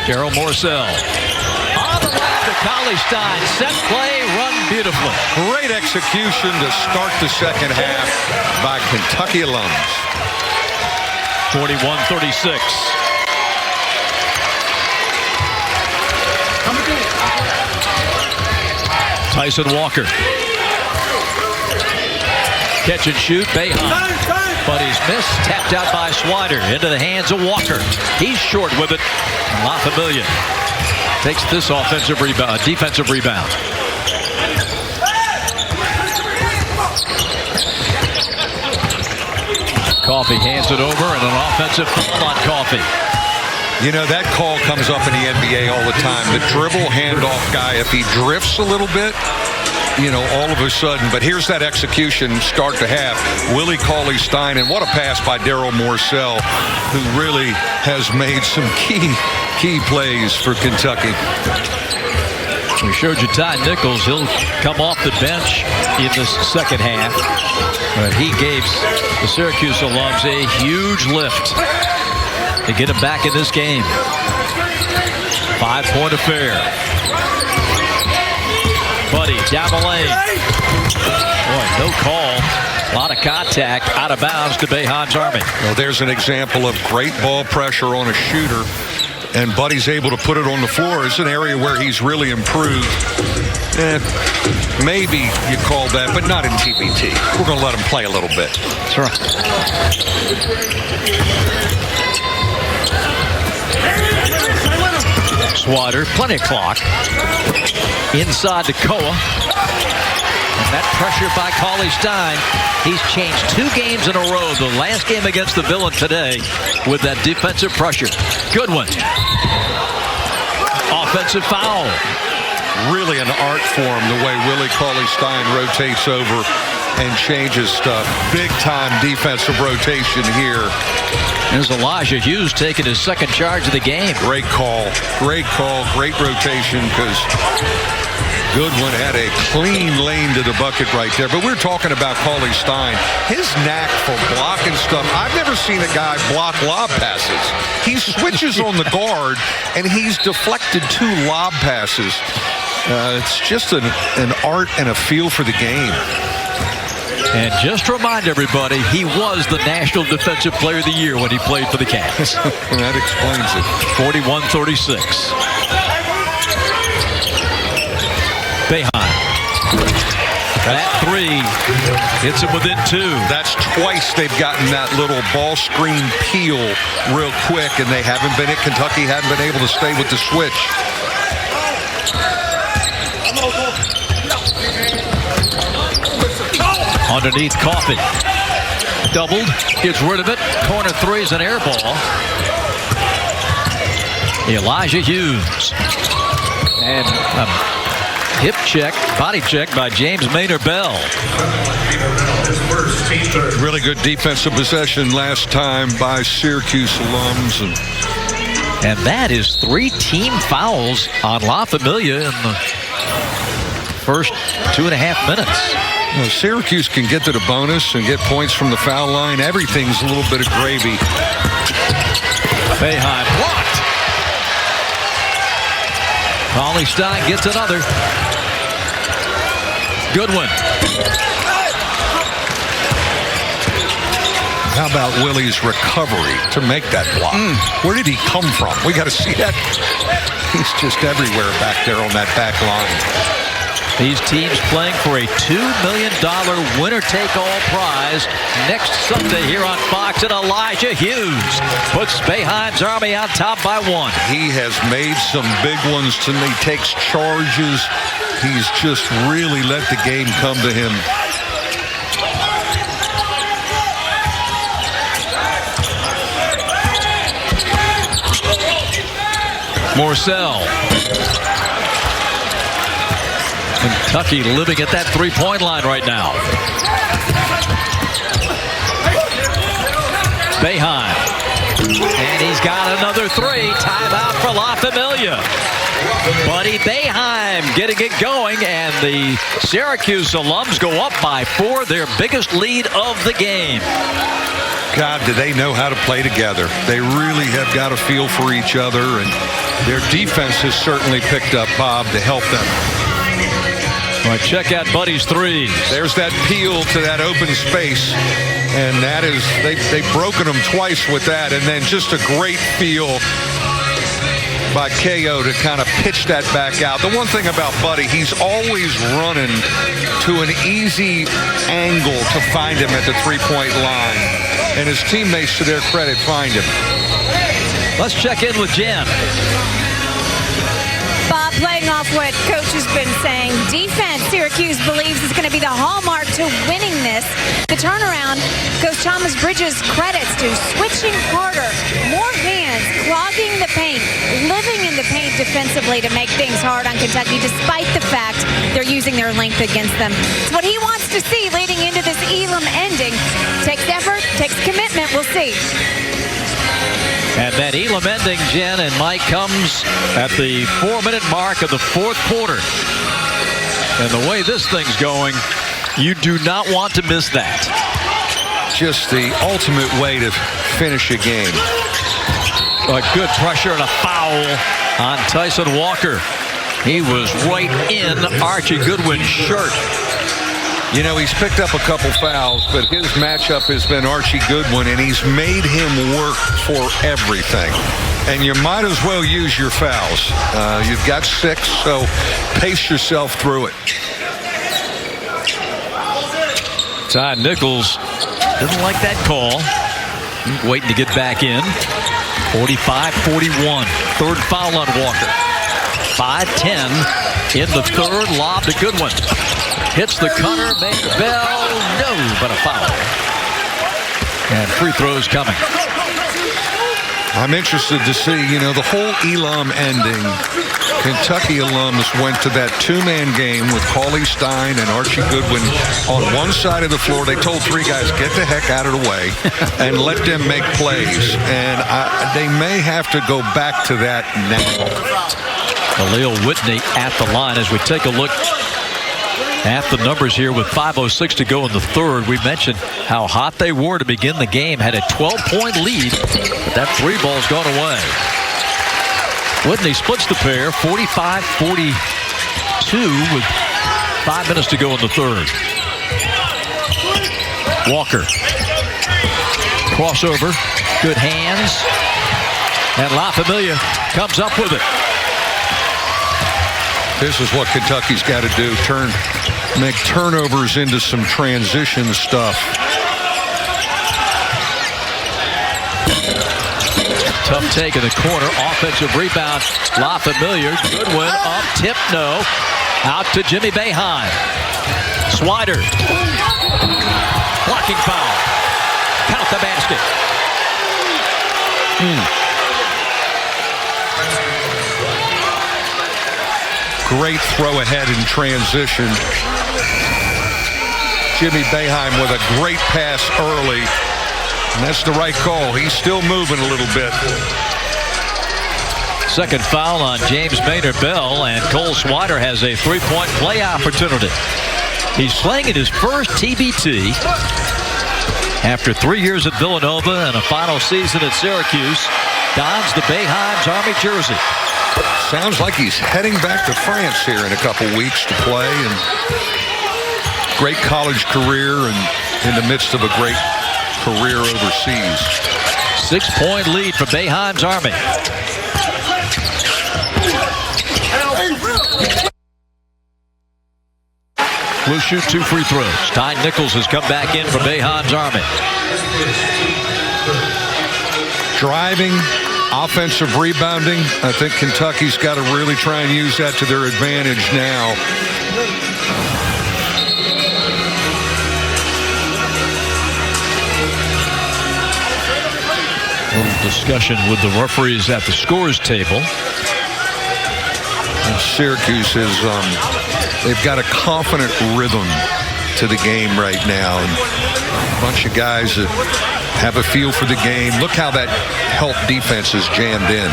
Daryl Morcell. On the left to Cauley Stein. Set play, run beautifully. Great execution to start the second half by Kentucky alums. 41-36. Tyson Walker. Catch and shoot, Boeheim. But he's missed, tapped out by Swider. Into the hands of Walker. He's short with it. La Familia takes this defensive rebound. Coffey hands it over, and an offensive foul on Coffey. That call comes up in the NBA all the time. The dribble handoff guy, if he drifts a little bit, all of a sudden. But here's that execution, start to half. Willie Cauley Stein, and what a pass by Daryl Morcell, who really has made some key plays for Kentucky. We showed you Ty Nichols. He'll come off the bench in this second half. But he gave the Syracuse alums a huge lift to get him back in this game. 5-point affair. Buddy down the lane. Boy, no call. A lot of contact out of bounds to Boeheim's Army. Well, there's an example of great ball pressure on a shooter, and Buddy's able to put it on the floor. It's an area where he's really improved. Maybe you call that, but not in TBT. We're going to let him play a little bit. That's right. Swider, plenty of clock. Inside to Koa. And that pressure by Cauley Stein. He's changed 2 games in a row. The last game against the Villain today with that defensive pressure. Goodwin. Offensive foul. Really an art form the way Willie Cauley-Stein rotates over and changes stuff. Big time defensive rotation here. There's Elijah Hughes taking his second charge of the game. Great call. Great call. Great rotation because Goodwin had a clean lane to the bucket right there. But we're talking about Cauley-Stein. His knack for blocking stuff. I've never seen a guy block lob passes. He switches on the guard, and he's deflected 2 lob passes. It's just an art and a feel for the game. And just to remind everybody, he was the National Defensive Player of the Year when he played for the Cavs. That explains it. 41-36. Boeheim. That 3 hits him within 2. That's twice they've gotten that little ball screen peel real quick, and they haven't been at Kentucky, haven't been able to stay with the switch. Underneath Coffey. Doubled. Gets rid of it. Corner 3 is an air ball. Elijah Hughes. And a hip check, body check by James Maynard Bell. Really good defensive possession last time by Syracuse alums. And that is 3 team fouls on La Familia in the first 2.5 minutes. Well, Syracuse can get to the bonus and get points from the foul line. Everything's a little bit of gravy. Boeheim blocked. Cauley-Stein gets another. Goodwin. How about Willie's recovery to make that block? Where did he come from? We got to see that. He's just everywhere back there on that back line. These teams playing for a $2 million winner-take-all prize next Sunday here on Fox. And Elijah Hughes puts Boeheim's Army on top by 1. He has made some big ones tonight. He takes charges. He's just really let the game come to him. Morcell. Kentucky living at that 3-point line right now. Boeheim. And he's got another 3. Timeout for La Familia. Buddy Boeheim getting it going, and the Syracuse alums go up by 4, their biggest lead of the game. God, do they know how to play together. They really have got a feel for each other, and their defense has certainly picked up, Bob, to help them. Well, check out Buddy's 3s. There's that peel to that open space, and that is, they've broken them twice with that, and then just a great feel by KO to kind of pitch that back out. The one thing about Buddy, he's always running to an easy angle to find him at the 3-point line, and his teammates, to their credit, find him. Let's check in with Jen. Bob, playing off what Coach has been saying, defense, Syracuse believes is going to be the hallmark to winning this. The turnaround, Coach Thomas Bridges credits to switching harder, more hands, clogging the paint, living in the paint defensively to make things hard on Kentucky, despite the fact they're using their length against them. It's what he wants to see leading into this Elam ending. Takes effort, takes commitment, we'll see. And that Elam ending, Jen and Mike, comes at the 4-minute mark of the 4th quarter. And the way this thing's going, you do not want to miss that. Just the ultimate way to finish a game. A good pressure and a foul on Tyson Walker. He was right in Archie Goodwin's shirt. You know, he's picked up a couple fouls, but his matchup has been Archie Goodwin, and he's made him work for everything. And you might as well use your fouls. You've got 6, so pace yourself through it. Ty Nichols doesn't like that call. He's waiting to get back in. 45-41. 3rd foul on Walker. 5-10 in the 3rd. Lob to Goodwin. hits the cutter, Maynard Bell, no, but a foul. And free throws coming. I'm interested to see, the whole Elam ending. Kentucky alums went to that two-man game with Cauley Stein and Archie Goodwin on one side of the floor. They told three guys, get the heck out of the way and let them make plays. And they may have to go back to that now. Khalil Whitney at the line as we take a look at the numbers here with 5:06 to go in the third. We mentioned how hot they were to begin the game. Had a 12-point lead, but that three ball's gone away. Whitney splits the pair, 45-42 with 5 minutes to go in the third. Walker. Crossover. Good hands. And La Familia comes up with it. This is what Kentucky's got to do. Make turnovers into some transition stuff. Tough take in the corner. Offensive rebound. La Familia. Goodwin up. Tip. No. Out to Jimmy Boeheim. Swider. Blocking foul. Count the basket. Great throw ahead in transition. Jimmy Boeheim with a great pass early. And that's the right call. He's still moving a little bit. Second foul on James Maynard Bell, and Cole Swider has a three-point play opportunity. He's playing in his first TBT after 3 years at Villanova and a final season at Syracuse. Dons the Boeheim's Army jersey. Sounds like he's heading back to France here in a couple weeks to play. And great college career and in the midst of a great career overseas. 6-point lead for Boeheim's Army. Will shoot 2 free throws. Ty Nichols has come back in for Boeheim's Army. Driving, offensive rebounding. I think Kentucky's got to really try and use that to their advantage now. A little discussion with the referees at the scores table. And Syracuse is, they've got a confident rhythm to the game right now. And a bunch of guys that have a feel for the game. Look how that help defense is jammed in.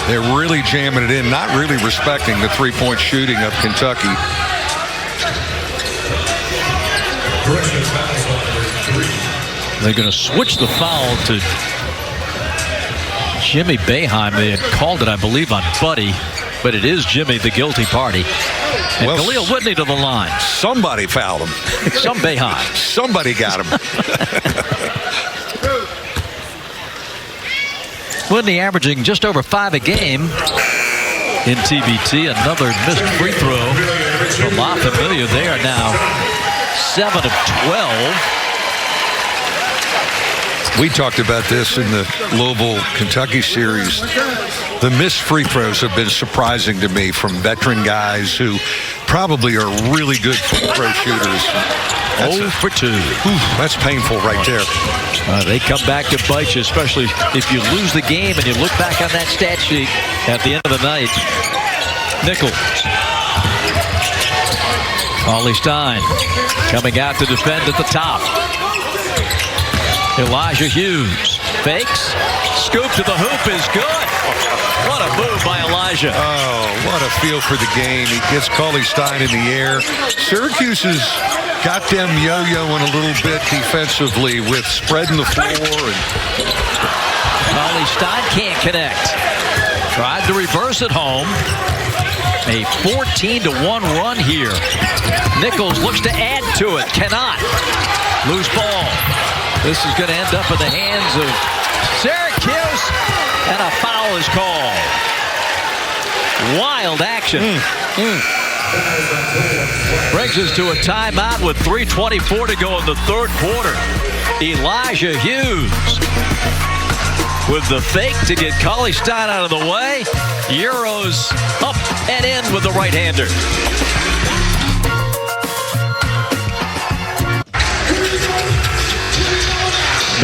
They're really jamming it in, not really respecting the three-point shooting of Kentucky. They're going to switch the foul to Jimmy Boeheim. They had called it, I believe, on Buddy, but it is Jimmy, the guilty party. And well, Khalil Whitney to the line. Somebody fouled him. Some Boeheim. Somebody got him. Whitney averaging just over 5 a game in TBT. Another missed free throw from La Familia. They are now 7 of 12. We talked about this in the Louisville-Kentucky series. The missed free throws have been surprising to me from veteran guys who probably are really good free throw shooters. 0 for 2. That's painful right there. They come back to bite you, especially if you lose the game and you look back on that stat sheet at the end of the night. Nichols. Cauley Stein coming out to defend at the top. Elijah Hughes fakes. Scoop to the hoop is good. What a move by Elijah. Oh, what a feel for the game. He gets Cauley Stein in the air. Syracuse has got them yo-yoing a little bit defensively with spreading the floor. And Cauley Stein can't connect. Tried to reverse it home. A 14-1 run here. Nichols looks to add to it. Cannot. Loose ball. This is going to end up in the hands of Syracuse, and a foul is called. Wild action. Brings us to a timeout with 3:24 to go in the third quarter. Elijah Hughes with the fake to get Cauley Stein out of the way. Euros up and in with the right-hander.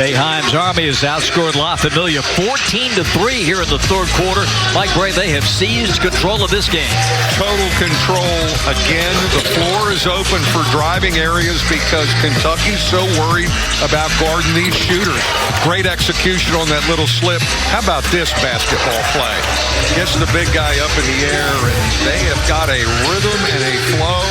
Boeheim's Army has outscored La Familia 14-3 here in the third quarter. Mike Bray, they have seized control of this game. Total control again. The floor is open for driving areas because Kentucky's so worried about guarding these shooters. Great execution on that little slip. How about this basketball play? Gets the big guy up in the air, and they have got a rhythm and a flow.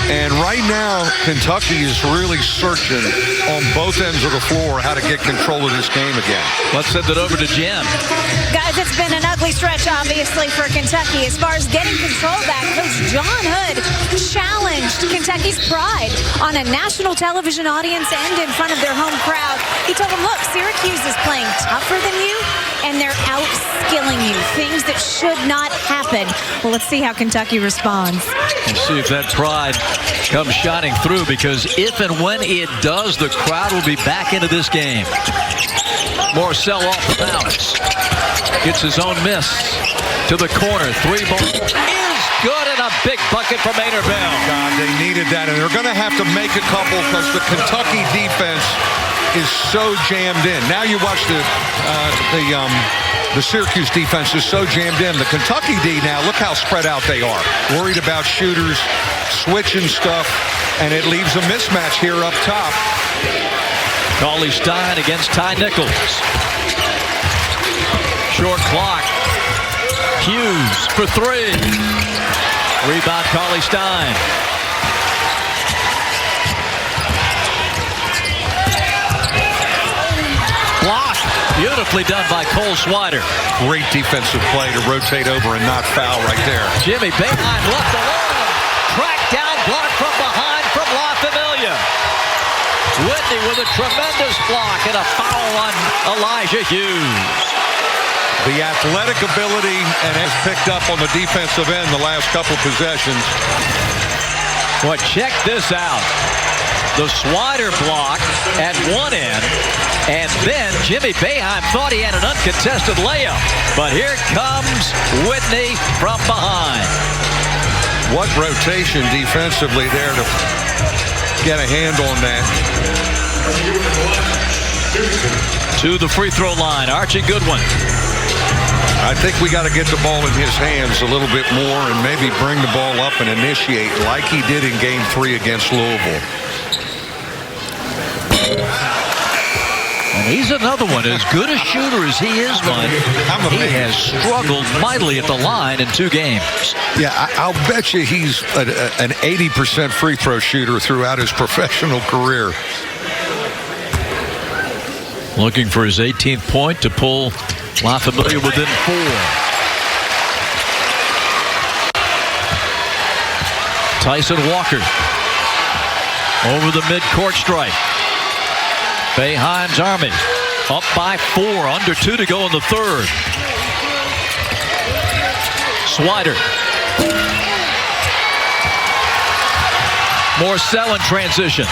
And right now, Kentucky is really searching on both ends of the floor how to get control of this game again. Let's send it over to Jim. Guys, it's been an ugly stretch, obviously, for Kentucky. As far as getting control back, Coach John Hood challenged Kentucky's pride on a national television audience and in front of their home crowd. He told them, look, Syracuse is playing tougher than you, and they're outskilling you, things that should not happen. Well, let's see how Kentucky responds. We'll see if that pride comes shining through, because if and when it does, the crowd will be back into this game. Morcell off the bounce. Gets his own miss to the corner. Three ball is good, and a big bucket from Maynard Bell. God, they needed that, and they're going to have to make a couple because the Kentucky defense is so jammed in. Now you watch the Syracuse defense is so jammed in. The Kentucky D now, look how spread out they are. Worried about shooters, switching stuff, and it leaves a mismatch here up top. Cauley Stein against Ty Nichols. Short clock. Hughes for three. Rebound, Cauley Stein. Block. Beautifully done by Cole Swider. Great defensive play to rotate over and not foul right there. Jimmy Boeheim left alone. Tracked down, block from behind from La Familia. Whitney with a tremendous block and a foul on Elijah Hughes. The athletic ability and has picked up on the defensive end the last couple possessions. But check this out. The Swider block at one end, and then Jimmy Boeheim thought he had an uncontested layup. But here comes Whitney from behind. What rotation defensively there to get a hand on that. To the free throw line, Archie Goodwin. I think we got to get the ball in his hands a little bit more and maybe bring the ball up and initiate like he did in Game 3 against Louisville. And he's another one. As good a shooter as he is, Mike, he has struggled mightily at the line in 2 games. Yeah, I'll bet you he's an 80% free throw shooter throughout his professional career. Looking for his 18th point to pull La Familia within 4. Tyson Walker over the midcourt stripe. Boeheim's Army up by 4, under 2 to go in the third. Swider. Morcell in transition.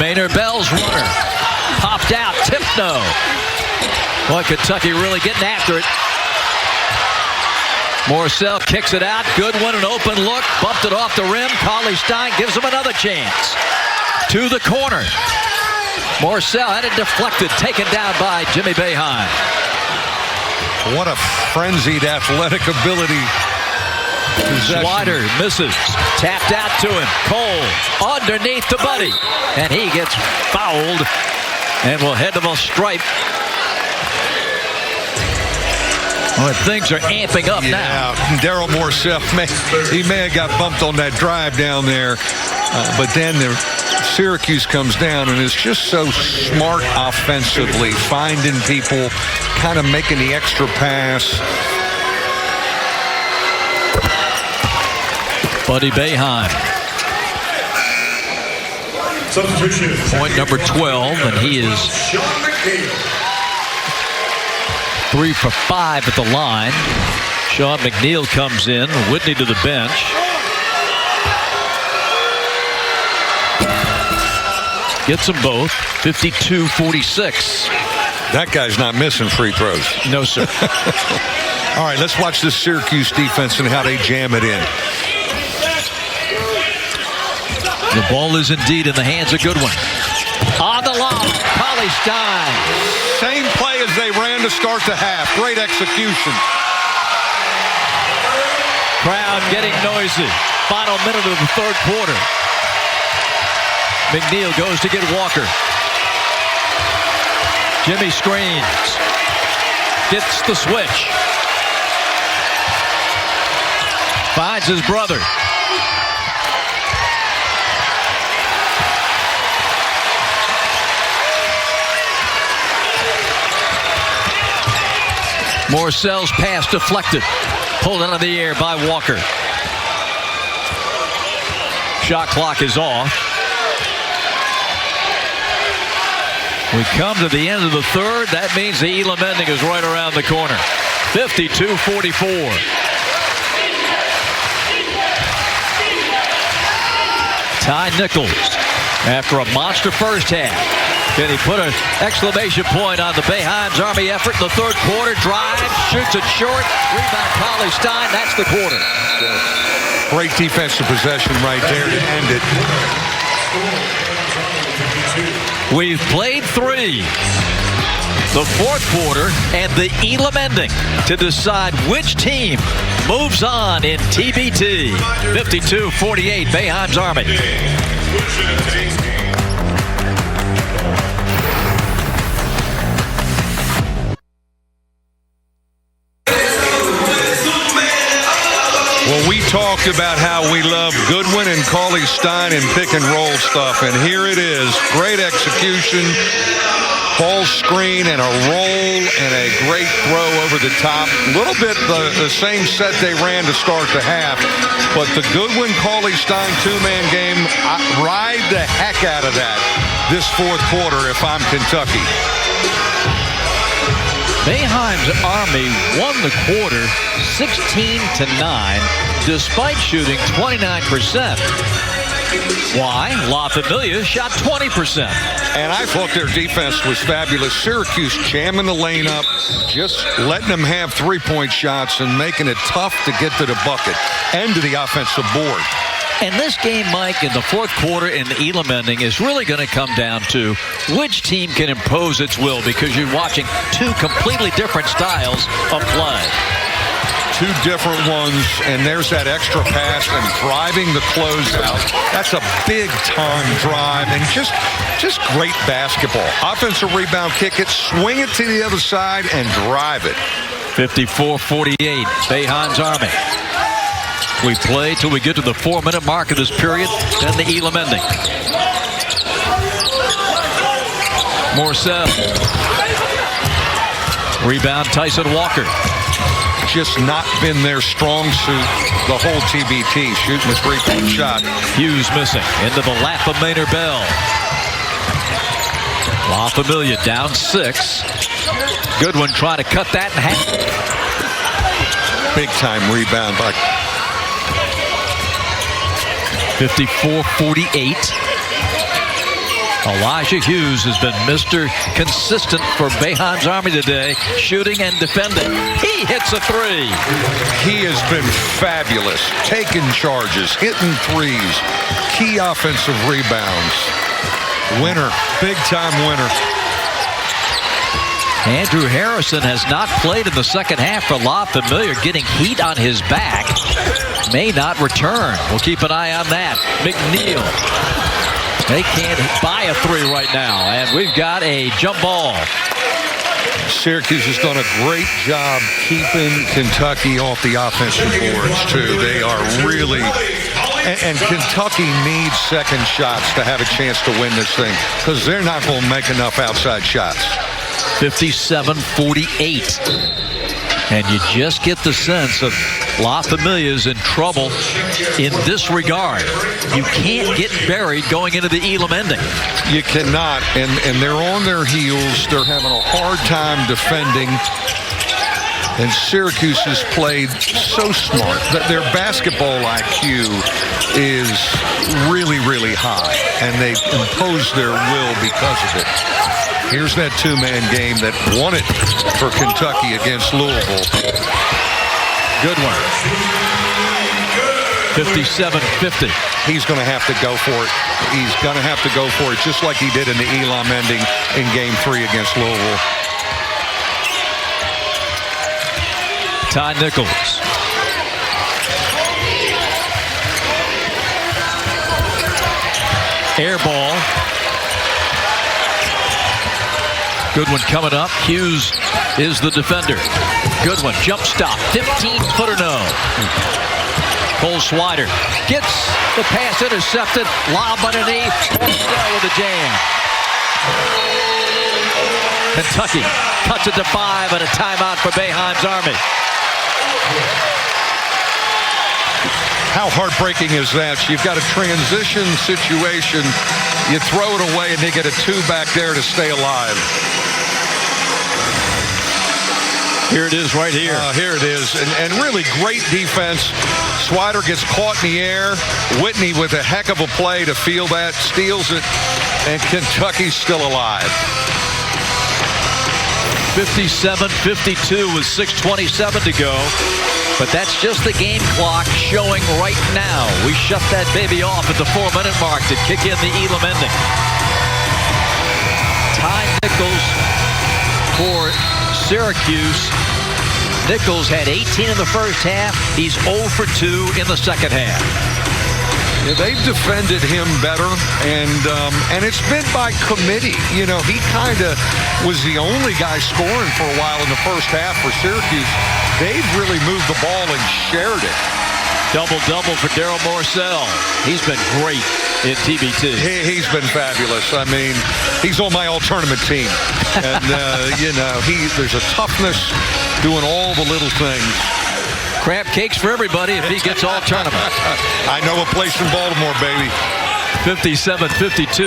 Maynard Bell's runner. Popped out. Tip no. Boy, Kentucky really getting after it. Morcell kicks it out. Goodwin, an open look. Bumped it off the rim. Cauley Stein gives him another chance. To the corner. Morcell had it deflected. Taken down by Jimmy Boeheim. What a frenzied athletic ability. Swider misses. Tapped out to him. Cole underneath the buddy. And he gets fouled and will head to the stripe. Well, things are amping up now. Daryl Morcell, he may have got bumped on that drive down there. But then Syracuse comes down and is just so smart offensively, finding people, kind of making the extra pass. Buddy Boeheim. Point number 12, and he is 3 for 5 at the line. Sean McNeil comes in. Whitney to the bench. Gets them both. 52-46. That guy's not missing free throws. No, sir. All right, let's watch this Syracuse defense and how they jam it in. The ball is indeed in the hands of Goodwin. On the line, Cauley-Stein. Same play as they ran to start the half. Great execution. Crowd getting noisy. Final minute of the third quarter. McNeil goes to get Walker. Jimmy screens. Gets the switch. Finds his brother. Morcell's pass deflected. Pulled out of the air by Walker. Shot clock is off. We come to the end of the third. That means the Elam ending is right around the corner. 52-44. Ty Nichols, after a monster first half, can he put an exclamation point on the Boeheim's Army effort in the third quarter? Drive, shoots it short, rebound Cauley-Stein. That's the quarter. Great defensive possession right there to end it. We've played three. The fourth quarter and the Elam ending to decide which team moves on in TBT. 52-48, Boeheim's Army. Well, we talked about how we love Goodwin and Cauley-Stein and pick and roll stuff, and here it is. Great execution, ball screen and a roll and a great throw over the top. A little bit the same set they ran to start the half, but the Goodwin-Cauley-Stein two-man game, I ride the heck out of that this fourth quarter if I'm Kentucky. Boeheim's Army won the quarter 16-9 despite shooting 29%. Why? La Familia shot 20%. And I thought their defense was fabulous. Syracuse jamming the lane up, just letting them have three-point shots and making it tough to get to the bucket and to the offensive board. And this game, Mike, in the fourth quarter in the Elam ending is really going to come down to which team can impose its will, because you're watching two completely different styles of play. Two different ones, and there's that extra pass and driving the closeout. That's a big-time drive and just great basketball. Offensive rebound, kick it, swing it to the other side, and drive it. 54-48, Boeheim's Army. We play till we get to the 4-minute mark of this period, then the Elam ending. Morcell. Rebound, Tyson Walker. Just not been their strong suit the whole TBT, shooting a three-point shot. Hughes missing into the lap of Maynard Bell. La Familia down 6. Goodwin trying to cut that in half. Big-time rebound by 54-48. Elijah Hughes has been Mr. Consistent for Boeheim's Army today, shooting and defending. He hits a three. He has been fabulous, taking charges, hitting threes, key offensive rebounds. Winner, big-time winner. Andrew Harrison has not played in the second half for La Familia, getting heat on his back. May not return. We'll keep an eye on that. McNeil. They can't buy a three right now, and we've got a jump ball. Syracuse has done a great job keeping Kentucky off the offensive boards, too. They are really... And Kentucky needs second shots to have a chance to win this thing, because they're not going to make enough outside shots. 57-48. And you just get the sense of La Familia's in trouble in this regard. You can't get buried going into the Elam ending. You cannot, and they're on their heels. They're having a hard time defending. And Syracuse has played so smart that their basketball IQ is really, really high, and they impose their will because of it. Here's that two-man game that won it for Kentucky against Louisville. Good one. 57-50. He's going to have to go for it. He's going to have to go for it, just like he did in the Elam ending in Game 3 against Louisville. Ty Nichols. Air ball. Goodwin coming up. Hughes is the defender. Goodwin, jump stop. 15-footer no. Cole Swider gets the pass intercepted. Lob underneath. Porcel with a jam. Kentucky cuts it to 5 and a timeout for Boeheim's Army. How heartbreaking is that? You've got a transition situation. You throw it away and they get a 2 back there to stay alive. Here it is right here. Here it is. And really great defense. Swider gets caught in the air. Whitney with a heck of a play to field that, steals it, and Kentucky's still alive. 57-52 with 6:27 to go. But that's just the game clock showing right now. We shut that baby off at the 4-minute mark to kick in the Elam ending. Ty Nichols for Syracuse. Nichols had 18 in the first half. He's 0 for 2 in the second half. Yeah, they've defended him better, and it's been by committee. You know, he kind of was the only guy scoring for a while in the first half for Syracuse. They've really moved the ball and shared it. Double-double for Daryl Morcell. He's been great in TBT. He's been fabulous. I mean, he's on my all-tournament team. And, you know, there's a toughness doing all the little things. Crab cakes for everybody if he gets all tournament. I know a place in Baltimore, baby. 57-52.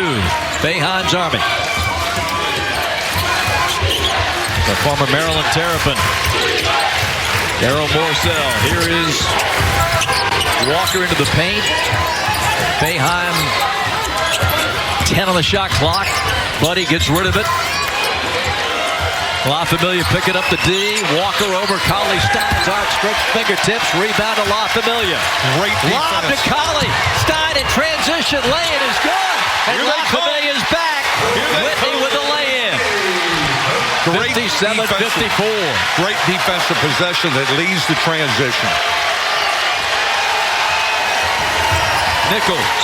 Boeheim's Army. The former Maryland Terrapin. Daryl Morcell. Here is Walker into the paint. Boeheim 10 on the shot clock. Buddy gets rid of it. La Familia picking up the D. Walker over Collie Stein's outstretched fingertips. Rebound to La Familia. Great defense. Lob to Collie. Stein in transition. Lay-in is good. And La Familia's back. Whitney with the lay-in. 57-54. Great defensive possession that leads to transition. Nichols.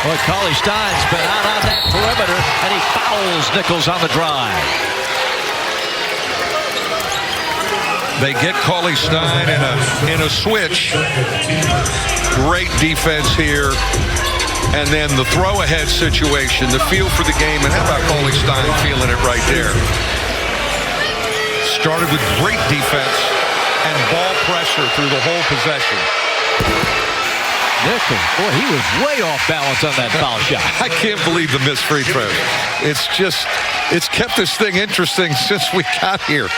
Well, Collie Stein's been out on that perimeter, and he fouls Nichols on the drive. They get Collie Stein in a switch. Great defense here. And then the throw-ahead situation, the feel for the game. And how about Collie Stein feeling it right there? Started with great defense and ball pressure through the whole possession. Nichols, boy, he was way off balance on that foul shot. I can't believe the missed free throw. It's kept this thing interesting since we got here.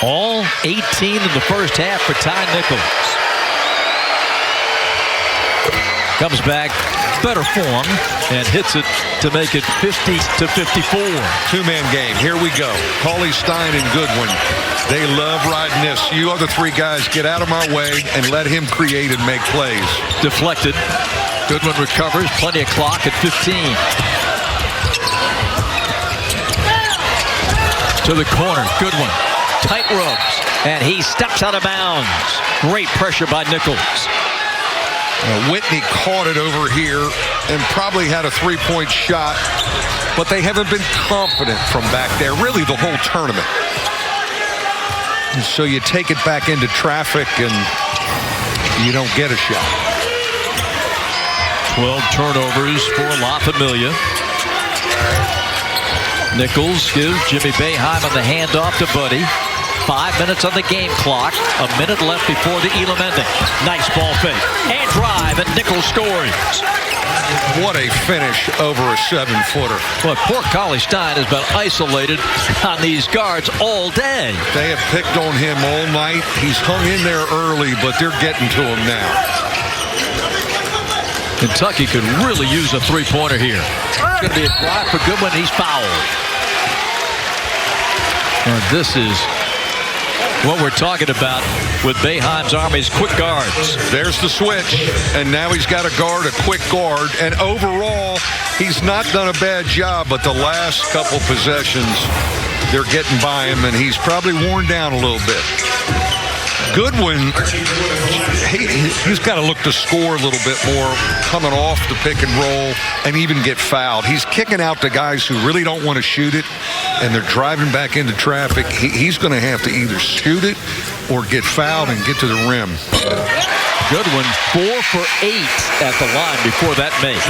All 18 in the first half for Ty Nichols. Comes back, better form, and hits it to make it 50-54. Two-man game. Here we go. Collie Stein and Goodwin. They love riding this. You other three guys get out of my way and let him create and make plays. Deflected. Goodwin recovers. Plenty of clock at 15. To the corner. Goodwin. Tight ropes. And he steps out of bounds. Great pressure by Nichols. Whitney caught it over here and probably had a three-point shot, but they haven't been confident from back there, really the whole tournament. And so you take it back into traffic and you don't get a shot. 12 turnovers for La Familia. Nichols gives Jimmy Boeheim on the handoff to Buddy. 5 minutes on the game clock. A minute left before the Elam ending. Nice ball fake. And drive, and Nichols scores. What a finish over a 7-footer. But poor Collie Stein has been isolated on these guards all day. They have picked on him all night. He's hung in there early, but they're getting to him now. Kentucky could really use a three-pointer here. It's going to be a drive for Goodwin. He's fouled. And this is what we're talking about with Boeheim's Army's quick guards. There's the switch, and now he's got to guard a quick guard. And overall, he's not done a bad job, but the last couple possessions, they're getting by him, and he's probably worn down a little bit. Goodwin, he's got to look to score a little bit more coming off the pick and roll and even get fouled. He's kicking out to guys who really don't want to shoot it, and they're driving back into traffic. He's going to have to either shoot it or get fouled and get to the rim. Goodwin 4 for 8 at the line before that make.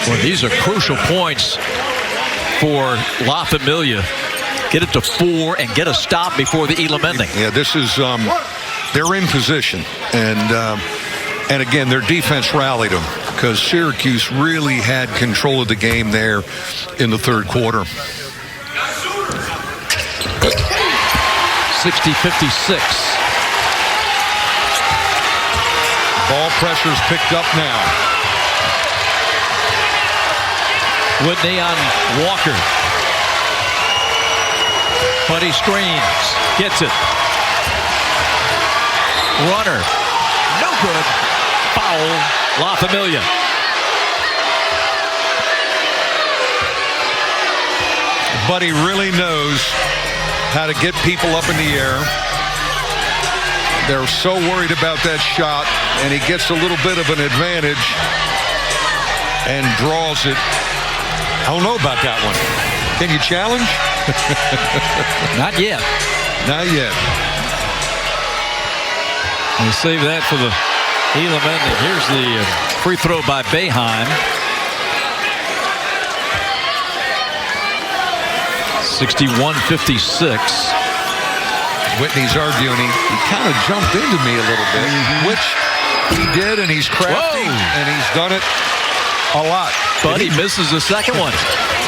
Well, these are crucial points for La Familia. Get it to 4 and get a stop before the Elam ending. Yeah, this is they're in position, and again, their defense rallied them because Syracuse really had control of the game there in the third quarter. 60-56. Ball pressure's picked up now. Whitney on Walker. But he screens. Gets it. Runner. No good. Foul. La Familia. But he really knows how to get people up in the air. They're so worried about that shot, and he gets a little bit of an advantage and draws it. I don't know about that one. Can you challenge? Not yet. Not yet. We'll save that for the Elam ending. Here's the free throw by Boeheim. 61-56. Whitney's arguing. He kind of jumped into me a little bit, which he did, and he's crafty, and he's done it a lot. But he misses the second one.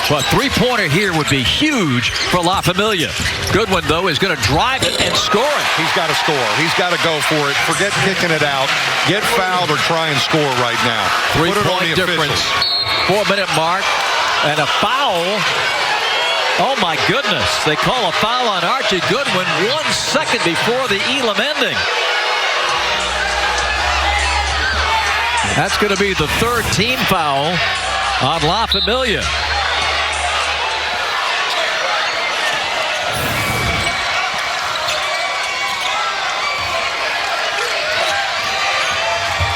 But three-pointer here would be huge for La Familia. Goodwin, though, is going to drive it and score it. He's got to score. He's got to go for it. Forget kicking it out. Get fouled or try and score right now. 3-point difference. 4-minute mark. And a foul. Oh, my goodness. They call a foul on Archie Goodwin 1 second before the Elam ending. That's going to be the third team foul on La Familia.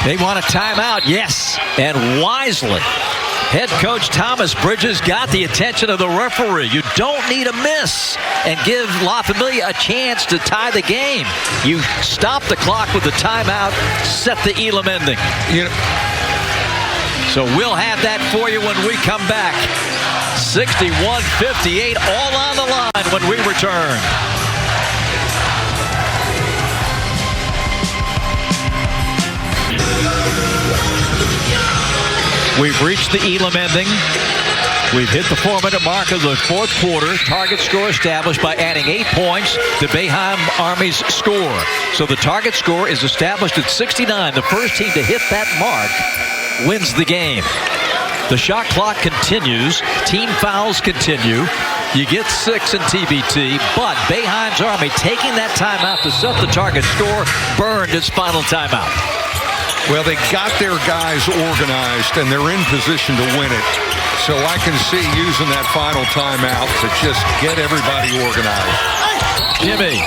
They want a timeout, yes, and wisely. Head coach Thomas Bridges got the attention of the referee. You don't need a miss and give La Familia a chance to tie the game. You stop the clock with the timeout, set the Elam ending. So we'll have that for you when we come back. 61-58, all on the line when we return. We've reached the Elam ending. We've hit the 4-minute mark of the fourth quarter. Target score established by adding 8 points to Boeheim Army's score. So the target score is established at 69. The first team to hit that mark wins the game. The shot clock continues. Team fouls continue. You get 6 in TBT, but Boeheim's Army taking that timeout to set the target score burned its final timeout. Well, they got their guys organized, and they're in position to win it. So I can see using that final timeout to just get everybody organized. Jimmy.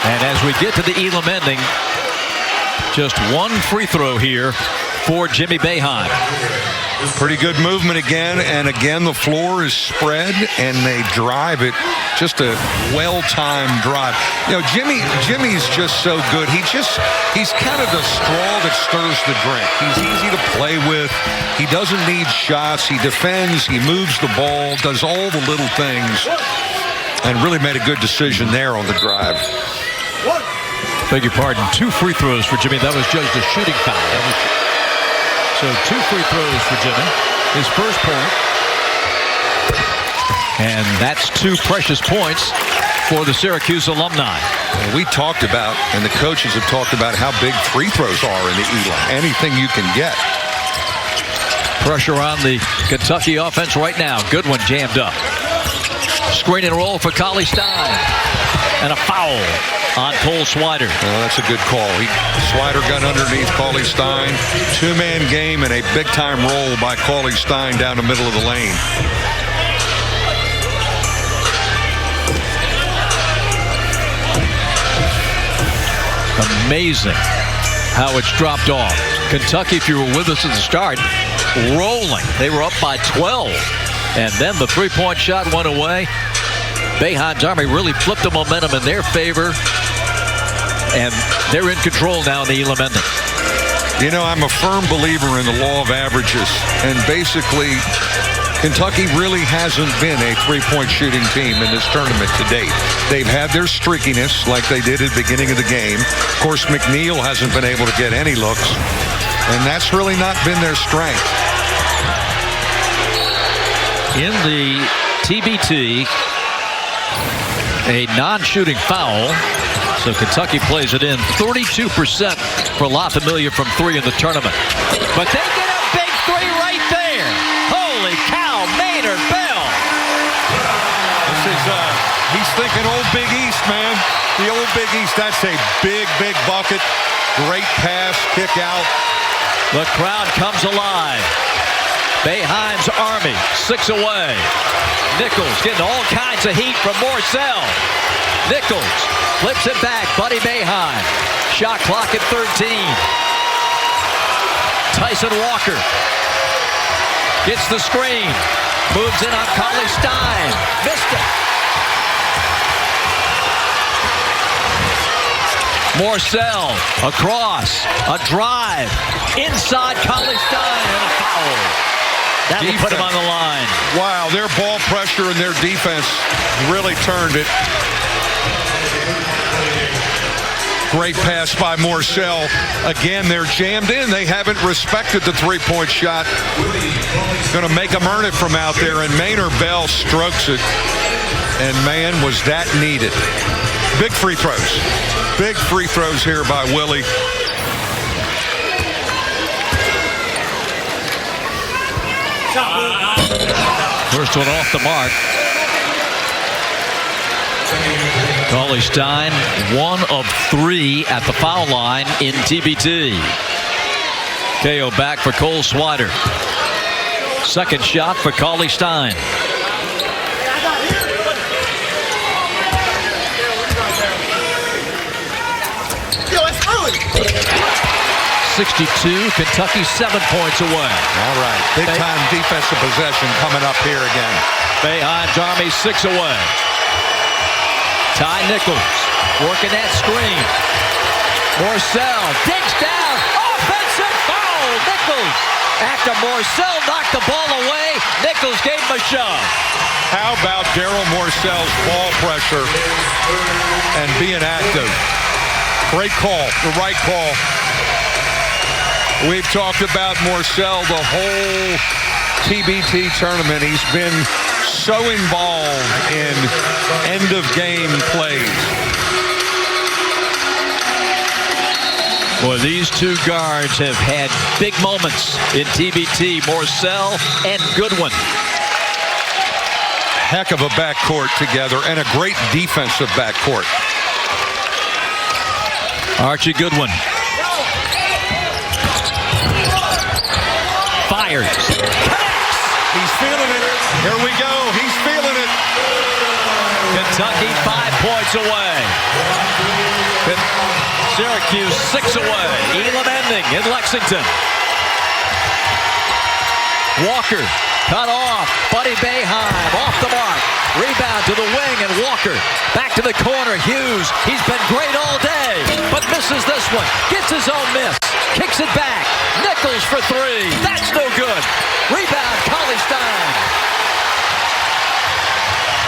And as we get to the Elam ending, just one free throw here for Jimmy Boeheim. Pretty good movement again, and again the floor is spread, and they drive it. Just a well-timed drive. You know, Jimmy's just so good. He's kind of the straw that stirs the drink. He's easy to play with. He doesn't need shots. He defends. He moves the ball. Does all the little things, and really made a good decision there on the drive. Beg your pardon. 2 free throws for Jimmy. That was judged a shooting foul. So 2 free throws for Jimmy. His first point. And that's 2 precious points for the Syracuse alumni. We talked about, and the coaches have talked about how big free throws are in the Elam. Anything you can get. Pressure on the Kentucky offense right now. Goodwin jammed up. Screen and roll for Cauley Stein. And a foul on Cole Swider. Well, that's a good call. Swider got underneath Cauley Stein. Two-man game and a big-time roll by Cauley Stein down the middle of the lane. Amazing how it's dropped off. Kentucky, if you were with us at the start, rolling. They were up by 12. And then the three-point shot went away. Boeheim's Army really flipped the momentum in their favor. And they're in control now in the Elam ending. You know, I'm a firm believer in the law of averages. And basically, Kentucky really hasn't been a three-point shooting team in this tournament to date. They've had their streakiness like they did at the beginning of the game. Of course, McNeil hasn't been able to get any looks. And that's really not been their strength. In the TBT, a non-shooting foul. So Kentucky plays it in. 32% for La Familia from three in the tournament. But they get a big three right there. Holy cow, Maynard Bell. This is, he's thinking old Big East, man. The old Big East. That's a big, big bucket. Great pass, kick out. The crowd comes alive. Boeheim's Army, 6 away. Nichols getting all kinds of heat from Morcell. Nichols flips it back. Buddy Boeheim. Shot clock at 13. Tyson Walker gets the screen. Moves in on Cauley Stein. Missed it. Morcell across. A drive. Inside Cauley Stein and a foul. That will put him on the line. Wow, their ball pressure and their defense really turned it. Great pass by Morcell. Again, they're jammed in. They haven't respected the three-point shot. Going to make them earn it from out there, and Maynard Bell strokes it. And, man, was that needed. Big free throws. Big free throws here by Willie. First one off the mark. Cauley Stein, 1 of 3 at the foul line in TBT. KO back for Cole Swider. Second shot for Cauley Stein. 62, Kentucky 7 points away. All right, big time defensive possession coming up here again. Boeheim's Army 6 away. Ty Nichols working that screen. Morcell digs down. Offensive foul. Nichols. After Morcell knocked the ball away, Nichols gave him a shove. How about Daryl Morcell's ball pressure and being active? Great call, the right call. We've talked about Morcell the whole TBT tournament. He's been so involved in end-of-game plays. Boy, these two guards have had big moments in TBT. Morcell and Goodwin. Heck of a backcourt together and a great defensive backcourt. Archie Goodwin. Fires. He's feeling it. Here we go. He's feeling it. Kentucky 5 points away. Syracuse 6 away. Elam ending in Lexington. Walker cut off. Buddy Boeheim off the mark. Rebound to the wing and Walker back to the corner. Hughes, he's been great all day, but misses this one. Gets his own miss. Kicks it back. Nichols for 3. That's no good. Rebound, Cauley Stein.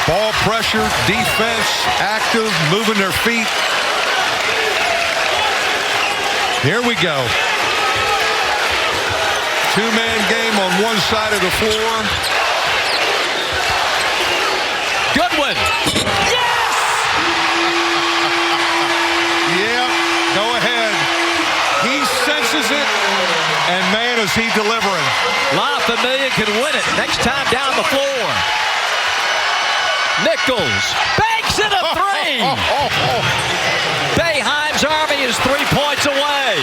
Ball pressure, defense, active, moving their feet. Here we go. Two-man game on one side of the floor. Goodwin. Yes! Yeah, go ahead. He senses it, and man, is he delivering. La Familia can win it next time down the floor. Nichols banks in a three. Boeheim's Army is 3 points away.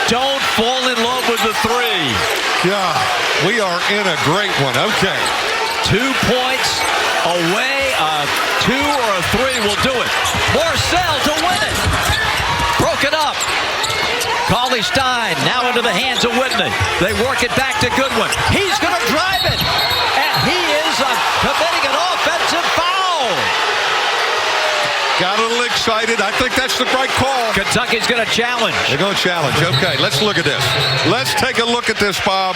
Don't fall in love with the three. Yeah, we are in a great one. Okay. 2 points away. A 2 or a 3 will do it. Morcell to win it. Broken up. Cauley Stein now into the hands of Whitney. They work it back to Goodwin. He's going to drive it. And he is committing an offensive foul. Got a little excited. I think that's the right call. Kentucky's going to challenge. They're going to challenge. Okay, let's look at this. Let's take a look at this, Bob.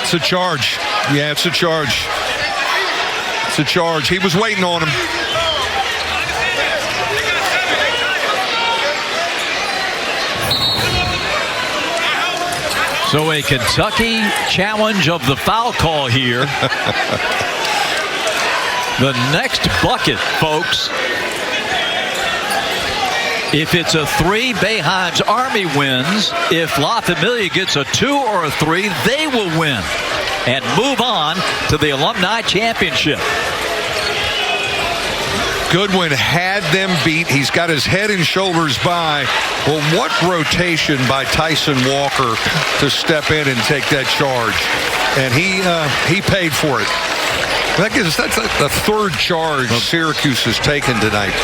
It's a charge. Yeah, it's a charge. It's a charge. He was waiting on him. So a Kentucky challenge of the foul call here. The next bucket, folks. If it's a 3, Boeheim's Army wins. If La Familia gets a 2 or a 3, they will win and move on to the Alumni Championship. Goodwin had them beat. He's got his head and shoulders by. Well, what rotation by Tyson Walker to step in and take that charge. And he paid for it. That's the third charge Syracuse has taken tonight.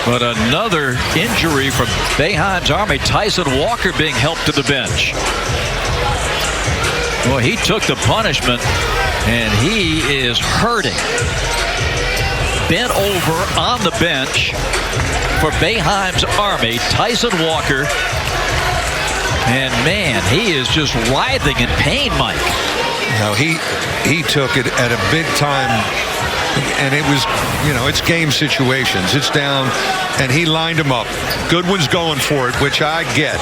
But another injury from Boeheim's Army. Tyson Walker being helped to the bench. Well, he took the punishment, and he is hurting. Bent over on the bench for Boeheim's Army, Tyson Walker. And, man, he is just writhing in pain, Mike. No, he took it at a big time, and it was, it's game situations. It's down, and he lined him up. Goodwin's going for it, which I get.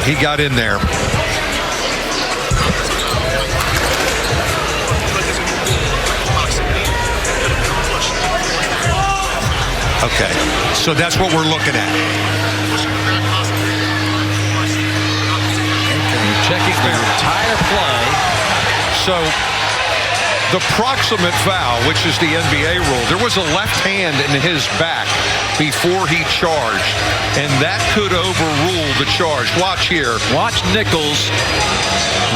He got in there. Okay, so that's what we're looking at. Checking the entire play. So the proximate foul, which is the NBA rule, there was a left hand in his back before he charged, and that could overrule the charge. Watch here. Watch Nichols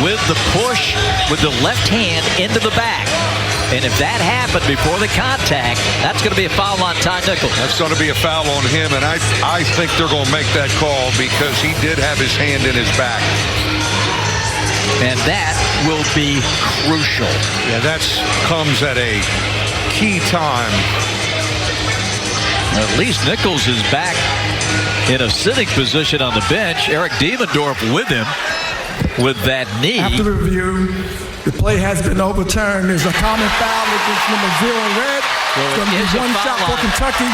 with the push with the left hand into the back. And if that happened before the contact, that's going to be a foul on Ty Nichols. That's going to be a foul on him, and I think they're going to make that call because he did have his hand in his back. And that will be crucial. Yeah, that comes at a key time. At least Nichols is back in a sitting position on the bench. Eric Diemendorf with him with that knee. After the review, the play has been overturned. There's a common foul against number 0 red. It's going to be one shot for Kentucky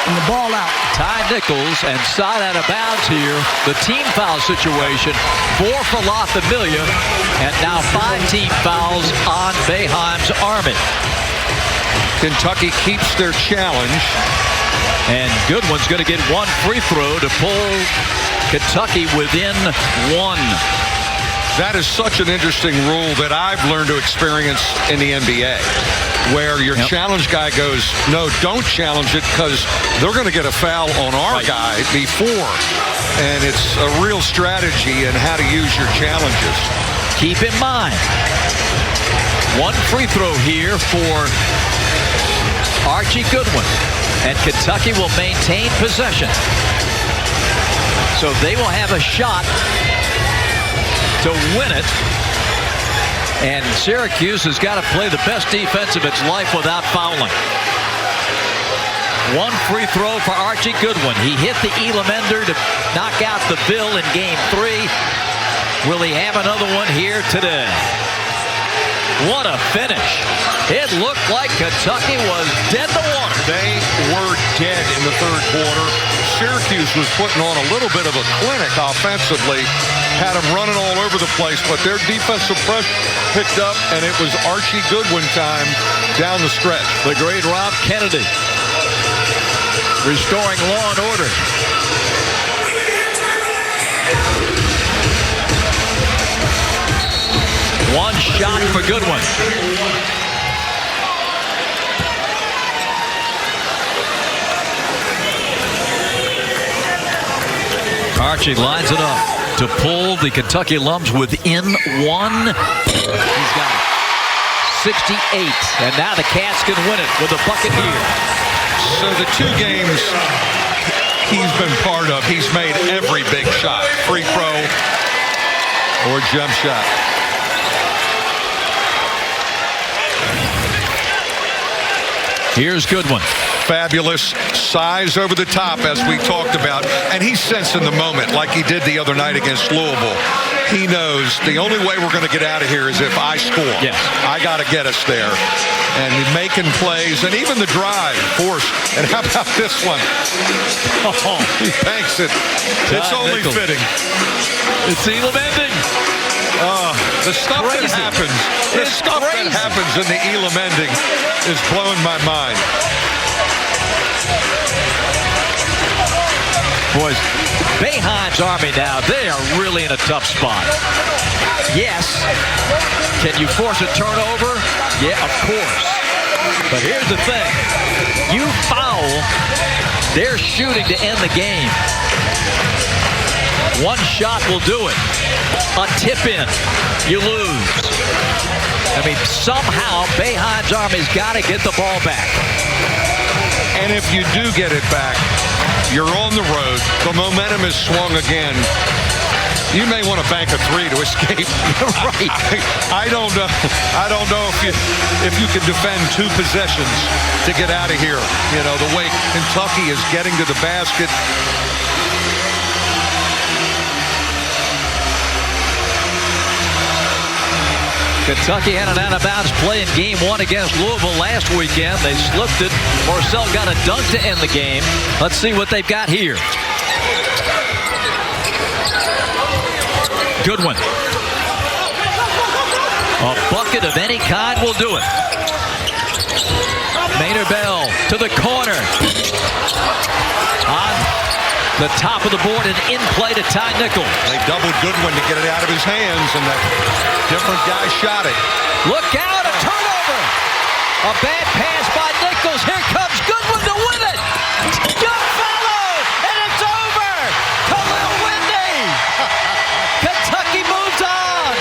and the ball out. Ty Nichols and side out of bounds here. The team foul situation. 4 for La Familia, and now 5 team fouls on Boeheim's Army. Kentucky keeps their challenge. And Goodwin's going to get one free throw to pull Kentucky within 1. That is such an interesting rule that I've learned to experience in the NBA, where your challenge guy goes, no, don't challenge it because they're going to get a foul on our guy before. And it's a real strategy in how to use your challenges. Keep in mind, one free throw here for Archie Goodwin, and Kentucky will maintain possession. So they will have a shot to win it, and Syracuse has got to play the best defense of its life without fouling. One free throw for Archie Goodwin. He hit the Elam ender to knock out the Bill in game 3. Will he have another one here today? What a finish. It looked like Kentucky was dead in the water. They were dead in the third quarter. Syracuse was putting on a little bit of a clinic offensively, had them running all over the place, but their defensive pressure picked up, and it was Archie Goodwin time down the stretch. The great Rob Kennedy restoring law and order. One shot for Goodwin. Archie lines it up to pull the Kentucky Alums within one. He's got it. 68. And now the Cats can win it with a bucket here. So the 2 games he's been part of, he's made every big shot. Free throw or jump shot. Here's Goodwin. Fabulous size over the top, as we talked about, and he's sensing the moment like he did the other night against Louisville. He knows the only way we're going to get out of here is if I score. Yes. I got to get us there. And he's making plays, and even the drive forced. And how about this one? Oh, he banks it. It's only fitting. It's Elam ending. The stuff that happens. The stuff that happens in the Elam ending is blowing my mind. Boys, Boeheim's Army now, they are really in a tough spot. Yes. Can you force a turnover? Yeah, of course. But here's the thing. You foul, they're shooting to end the game. One shot will do it. A tip in, you lose. I mean, somehow Boeheim's Army's got to get the ball back. And if you do get it back, you're on the road. The momentum is swung again. You may want to bank a 3 to escape. Right. I don't know. I don't know if you can defend 2 possessions to get out of here. You know, the way Kentucky is getting to the basket. Kentucky had an out-of-bounds play in game 1 against Louisville last weekend. They slipped it. Morcell got a dunk to end the game. Let's see what they've got here. Goodwin. A bucket of any kind will do it. Maynard Bell to the corner. On the top of the board and in play to Ty Nichols. They doubled Goodwin to get it out of his hands, and that different guy shot it. Look out, a turnover. A bad pass by Nichols. Here comes Goodwin to win it. Good follow, and it's over. Khalil Whitney. Kentucky moves on.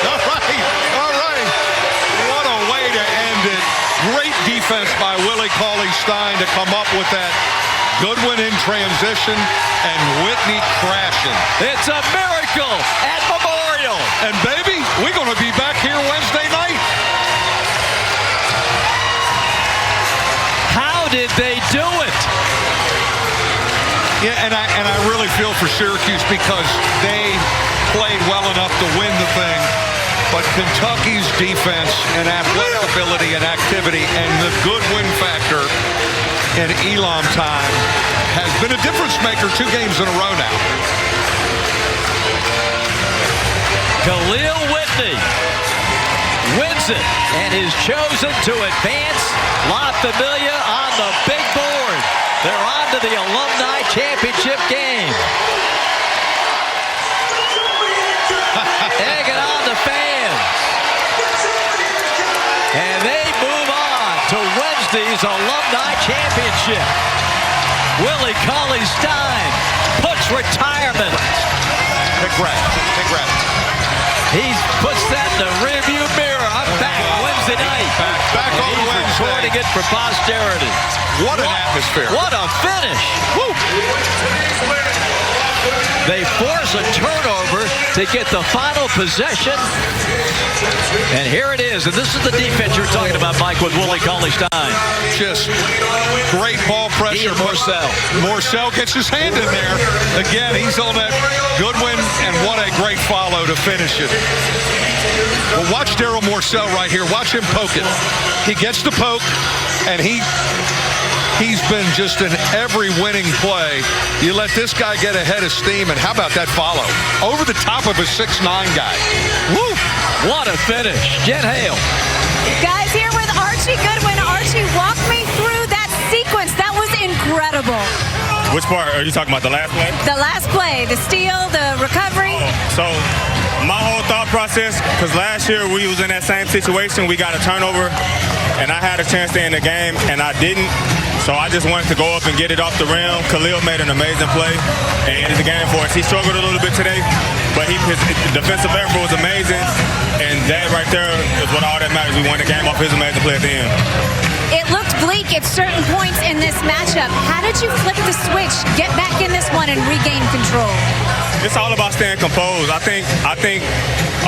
All right. What a way to end it. Great defense by Willie Cauley-Stein to come up with that. Goodwin in transition and Whitney crashing. It's a miracle at Memorial. And baby, we're going to be back here Wednesday night. How did they do it? Yeah, and I really feel for Syracuse because they played well enough to win the thing. But Kentucky's defense and athletic ability and activity and the Goodwin factor in Elam time has been a difference maker 2 games in a row now. Khalil Whitney wins it and is chosen to advance La Familia on the big board. They're on to the Alumni Championship game. Egging on the fans. And they move on to Wednesday's Alumni Championship. Willie Cauley-Stein puts retirement. Congrats. He puts that in the rearview mirror. I'm back Wednesday night. Back on He's Wednesday. recording it for posterity. What an atmosphere. What a finish. Woo. They force a turnover to get the final possession. And here it is. And this is the defense you're talking about, Mike, with Willie Cauley-Stein. Just great ball pressure. Morcell gets his hand in there. Again, he's on that Goodwin, and what a great follow to finish it. Well, watch Daryl Morcell right here. Watch him poke it. He gets the poke, and he's been just in every winning play. You let this guy get ahead of steam, and how about that follow? Over the top of a 6'9" guy. Woo! What a finish. Jen Hale. Guys, here with Archie Goodwin. Archie, walk me through that sequence. That was incredible. Which part? Are you talking about the last play? The last play, the steal, the recovery. So My whole thought process, because last year we was in that same situation, we got a turnover, and I had a chance to end the game, and I didn't. So I just wanted to go up and get it off the rim. Khalil made an amazing play and ended the game for us. He struggled a little bit today, but his defensive effort was amazing, and that right there is what all that matters. We won the game off his amazing play at the end. It looked bleak at certain points in this matchup. How did you flip the switch, get back in this one, and regain control? It's all about staying composed. I think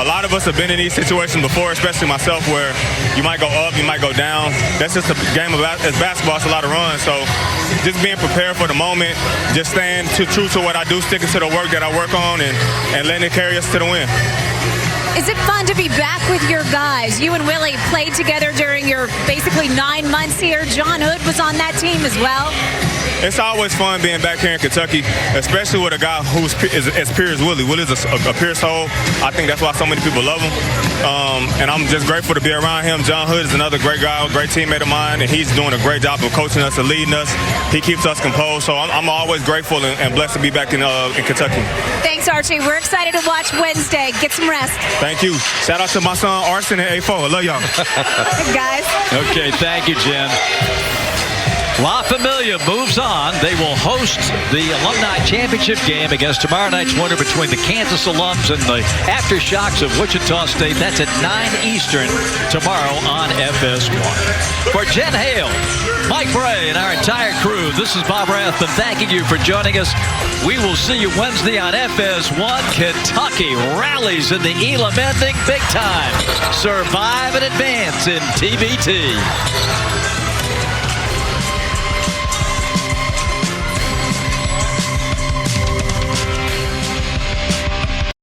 a lot of us have been in these situations before, especially myself, where you might go up, you might go down. That's just a game of basketball. It's a lot of runs. So just being prepared for the moment, just staying true to what I do, sticking to the work that I work on, and letting it carry us to the win. Is it fun to be back with your guys? You and Willie played together during your basically 9 months here. John Hood was on that team as well. It's always fun being back here in Kentucky, especially with a guy who's as pure as Willie. Willie's a pure soul. I think that's why so many people love him. And I'm just grateful to be around him. John Hood is another great guy, a great teammate of mine, and he's doing a great job of coaching us and leading us. He keeps us composed, so I'm always grateful and blessed to be back in Kentucky. Thanks, Archie. We're excited to watch Wednesday. Get some rest. Thank you. Shout out to my son, Arson, at A4. I love y'all. Guys. Okay, thank you, Jen. La Familia moves on. They will host the Alumni Championship game against tomorrow night's winner between the Kansas Alums and the Aftershocks of Wichita State. That's at 9 Eastern tomorrow on FS1. For Jen Hale, Mike Bray, and our entire crew, this is Bob Rathman thanking you for joining us. We will see you Wednesday on FS1. Kentucky rallies in the Elam ending big time. Survive and advance in TBT.